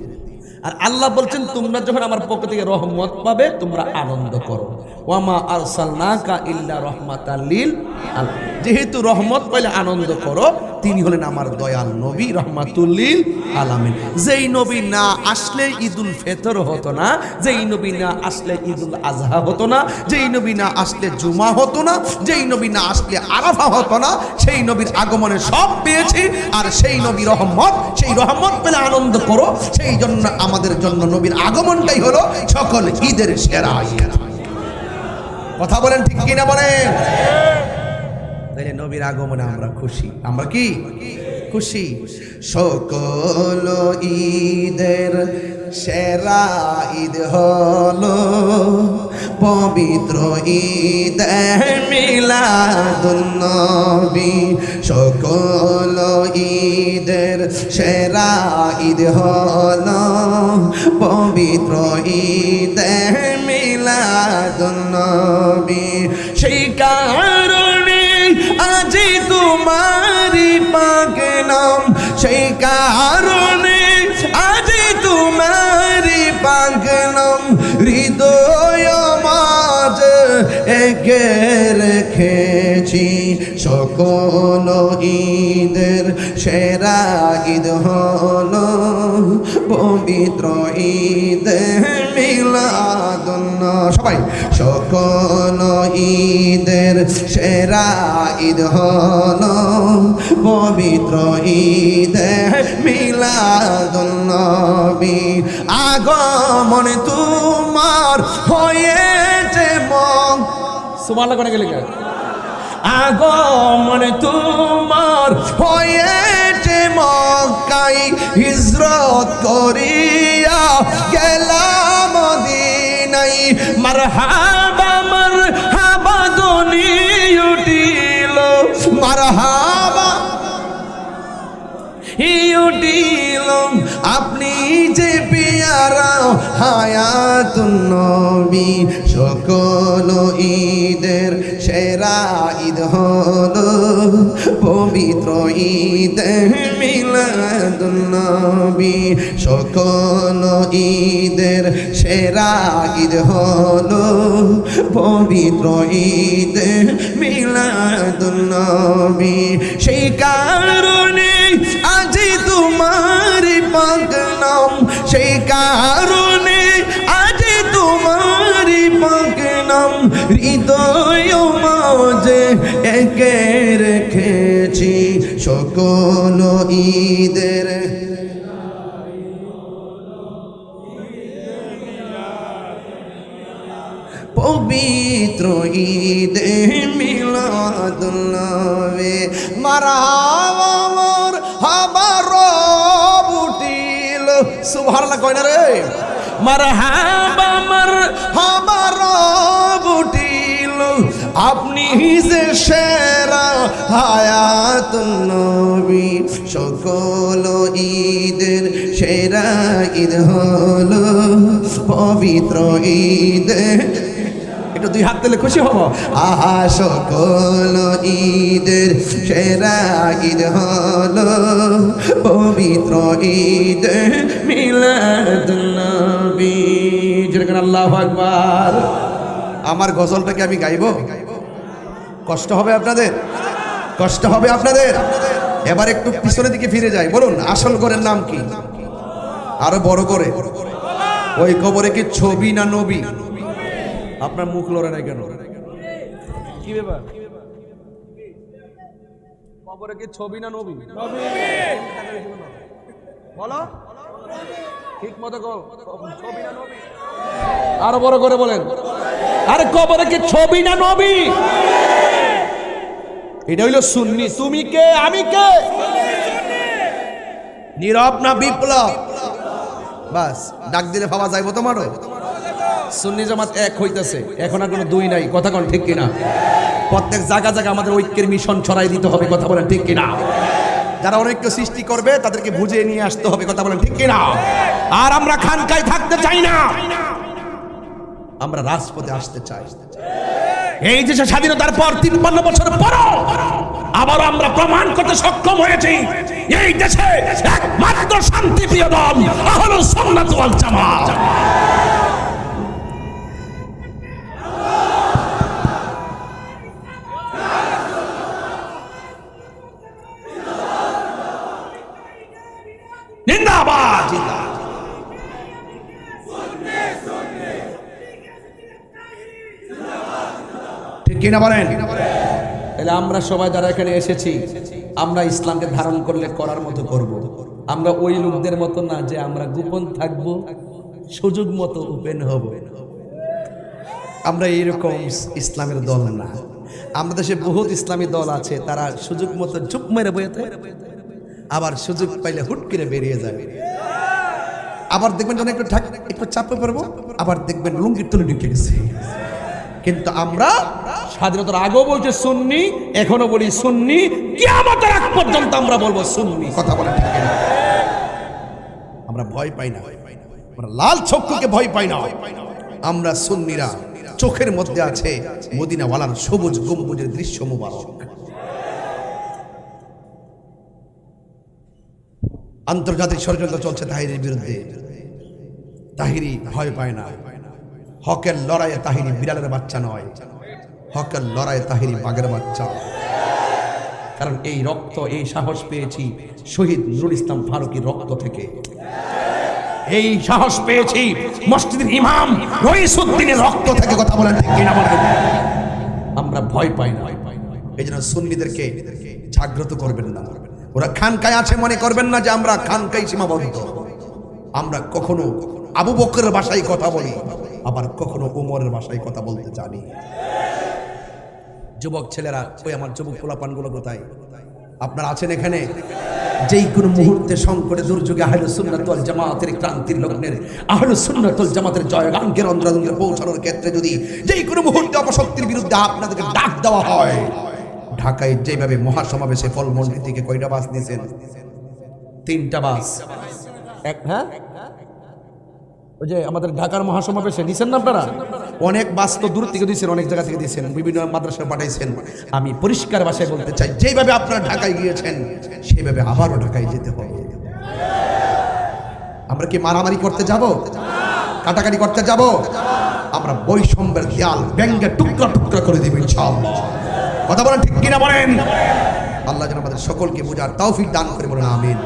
আর আল্লাহ বলছেন তোমরা যখন আমার পক্ষ থেকে রহমত পাবে তোমরা আনন্দ করো। ওয়ামা আরসালনাকা ইল্লা রাহমাতাল লিল আলামিন। যেহেতু রহমত পাইলে আনন্দ করো, তিনি হলেন আমার দয়াল নবী রাহমাতুল লিল আলামিন। যেই নবী না আসলে ঈদুল ফিতর হতো না, যেই নবী না আসলে ঈদুল আজহা হতো না, যেই নবী না আসলে জুমা হতো না, যেই নবী না আসলে আরাফা হতো না, সেই নবীর আগমনে সব পেয়েছি। আর সেই নবী রহমত, সেই রহমত পেলে আনন্দ করো। সেই জন্য আমাদের জন্য নবীর আগমনটাই হলো সকল ঈদের সেরা ঈদ। কথা বলেন ঠিক কিনা বলেন? তাইলে নবীর আগমনে আমরা খুশি। আমরা কি খুশি? সকল ঈদের সেরা ঈদ হলো পবিত্র ঈদ মিলাদুন নবী। সকল ঈদের সেরা ঈদ হলো পবিত্র ঈদ মিলাদুন নবী। সেই কারণে আজি তোমারি পাক নাম, সেই কারণে আজি তোমারি পাক নাম হৃদয় মাঝে এঁকে রেখেছি। সকল ঈদের সেরা ঈদ হলো পবিত্র ঈদ মিলাদুন নবী। সবাই সকল ঈদের সেরা ঈদ হলো পবিত্র ঈদ মিলাদুন নবী। আগমন তোমার হয়েছে মন। সুবহানাল্লাহ কোনে গেলে? আগমন তোমার হয়েছে মক্কায়, হিজরত করিয়া গেলাম মদিনায়। মারহাবা মারহাবা ধ্বনি উঠিল, মারহাবা উঠিল। আপনি যে পেয়ারা হায়াতুন নবী। সকল ঈদের সেরা ঈদ হলো পবিত্র ঈদ মিলাদুন নবী। সকল ঈদের সেরা ঈদ হলো পবিত্র ঈদ মিলাদুন নবী। সেই কারণে আজি তোমারি পাক নাম, সেই কারণে আজি সকল ঈদের পবিত্র ঈদে মিলাদুন্নবী মারহাবা মারহাবা উঠিল সুবহানাল্লাহ কয় না রে মারহাবা মারহাবা উঠিল আপনি যে সেরা হায়াতুন নবী সকল ঈদের সেরা ঈদ হলো পবিত্র ঈদ একটু দুই হাত দিলে খুশি হব আহা সকল ঈদের সেরা ঈদ হলো পবিত্র ঈদ মিলাদুন নবী যেরকম আল্লাহু আকবার আমার গজলটাকে আমি গাইবো কষ্ট হবে আপনাদের কষ্ট হবে আপনাদের এবার একটু পিছনের দিকে ফিরে যাই বলুন আসল ঘরের নাম কি আরো বড় করে ওই কবরে কি ছবি না নবী আপনার মুখ লড়ে না কেন কি ব্যাপার কবরে কি ছবি না নবী বলো ঠিক মতো ছবি না নবী আরো বড় করে বলেন আরে কবরে কি ছবি না নবী এটা হইলো সুন্নি তুমি কে আমি কে নীরব না বিপ্লব বাস ডাক দিলে পাওয়া যাইবো তোমারও সুন্নি জামাত এক হইতেছে এখন আর কোনো দুই নাই কথা কোন ঠিক কিনা প্রত্যেক জায়গা জায়গা আমাদের ঐক্যের মিশন ছড়াই দিতে হবে কথা বলেন ঠিক কিনা যারা অনৈক্য সৃষ্টি করবে তাদেরকে বুঝিয়ে নিয়ে আসতে হবে কথা বলেন ঠিক কিনা আর আমরা খানকায় থাকতে চাই না আমরা রাজপথে আসতে চাই এই দেশের স্বাধীনতার পর 53 বছর পরও আবারও আমরা প্রমাণ করতে সক্ষম হয়েছি এই দেশে একমাত্র শান্তিপ্রিয় দল আহলুস সুন্নাত ওয়াল জামাত জিন্দাবাদ ঠিক কিনা বলেন তাহলে আমরা সবাই যারা এখানে এসেছি আমরা ইসলামকে ধারণ করলে করার মতো করব। আমরা ওই লোকদের মতো না যে আমরা গোপন থাকব সুযোগ মতো ওপেন হব আমরা এইরকম ইসলামের দল না আমাদের দেশে বহুত ইসলামী দল আছে তারা সুযোগ মতো চুপ মেরে বইতে আবার সুযোগ পাইলে হুট করে বেরিয়ে যাবে আবার দেখবেন যখন একটু চাপে পড়বো আবার দেখবেন লুঙ্গির তলে ঢুকে গেছে কিন্তু আমরা স্বাধীনতার আগেও বলছে সুন্নি এখনো বলি সুন্নি কিয়ামতের আগ পর্যন্ত আমরা বলবো সুন্নি কথা বলেন ঠিক না আমরা ভয় পাই না আমরা লাল চক্ষুকে ভয় পাই না আমরা সুন্নিরা চোখের মধ্যে আছে মদিনাওয়ালার সবুজ গম্বুজের দৃশ্য মুবারক আন্তর্জাতিক ষড়যন্ত্র চলছে তাহিরির বিরুদ্ধে তাহিরি ভয় পায় না হকের লড়াইয়ে তাহিরি বিড়ালের বাচ্চা নয় হকের লড়াইয়ে তাহিরি বাঘের বাচ্চা কারণ এই রক্ত এই সাহস পেয়েছি শহীদ নুরুল ইসলাম ফারুকীর রক্ত থেকে এই সাহস পেয়েছি মসজিদের ইমাম রইসউদ্দিনের রক্ত থেকে কথা বলেন ঠিক কিনা বলেন আমরা ভয় পাই না এই জন্য সুন্নিদেরকে জাগ্রত করবেন না ওরা খানকায় আছে মনে করবেন না যে আমরা খানকায় সীমাবদ্ধ আমরা কখনো আবু বকরের ভাষায় কথা বলি আবার কখনো ওমরের ভাষায় কথা বলতে জানি যুবক ছেলেরা ওই আমার যুবক পোলাপানগুলো কোথায় আপনারা আছেন এখানে যেই কোনো মুহূর্তে সংকটে দুর্যোগে আহলুস সুন্নাত ওয়াল জামাতের ক্রান্তির লগ্নের আহলুস সুন্নাত ওয়াল জামাতের জয়গানকে রন্ধ্রে পৌঁছানোর ক্ষেত্রে যদি যেই কোনো মুহূর্তে অপশক্তির বিরুদ্ধে আপনাদেরকে ডাক দেওয়া হয় ঢাকায় যেভাবে মহাসমাবেশে ফলমন্ডি থেকে কয়টা বাস দিয়েছেন 3টা বাস এক ওই যে আমাদের ঢাকার মহাসমাবেশে দিয়েছেন না আপনারা অনেক বাস তো দূর থেকে দিয়েছেন অনেক জায়গা থেকে দিয়েছেন বিভিন্ন মাদ্রাসায় পাঠাইছেন আমি পরিষ্কার ভাষায় বলতে চাই যেভাবে আপনারা ঢাকায় গিয়েছেন সেভাবে আবারও ঢাকায় যেতে হবে আমরা কি মারামারি করতে যাব কাটাকাটি করতে যাব আমরা বৈষম্যের দেয়াল ব্যঙ্গে টুকরা টুকরা করে দেব ইনশাআল্লাহ কথা বলেন ঠিক কিনা বলেন আল্লাহ যেন আমাদের সকলকে বোঝার তৌফিক দান করে বলেন আমিন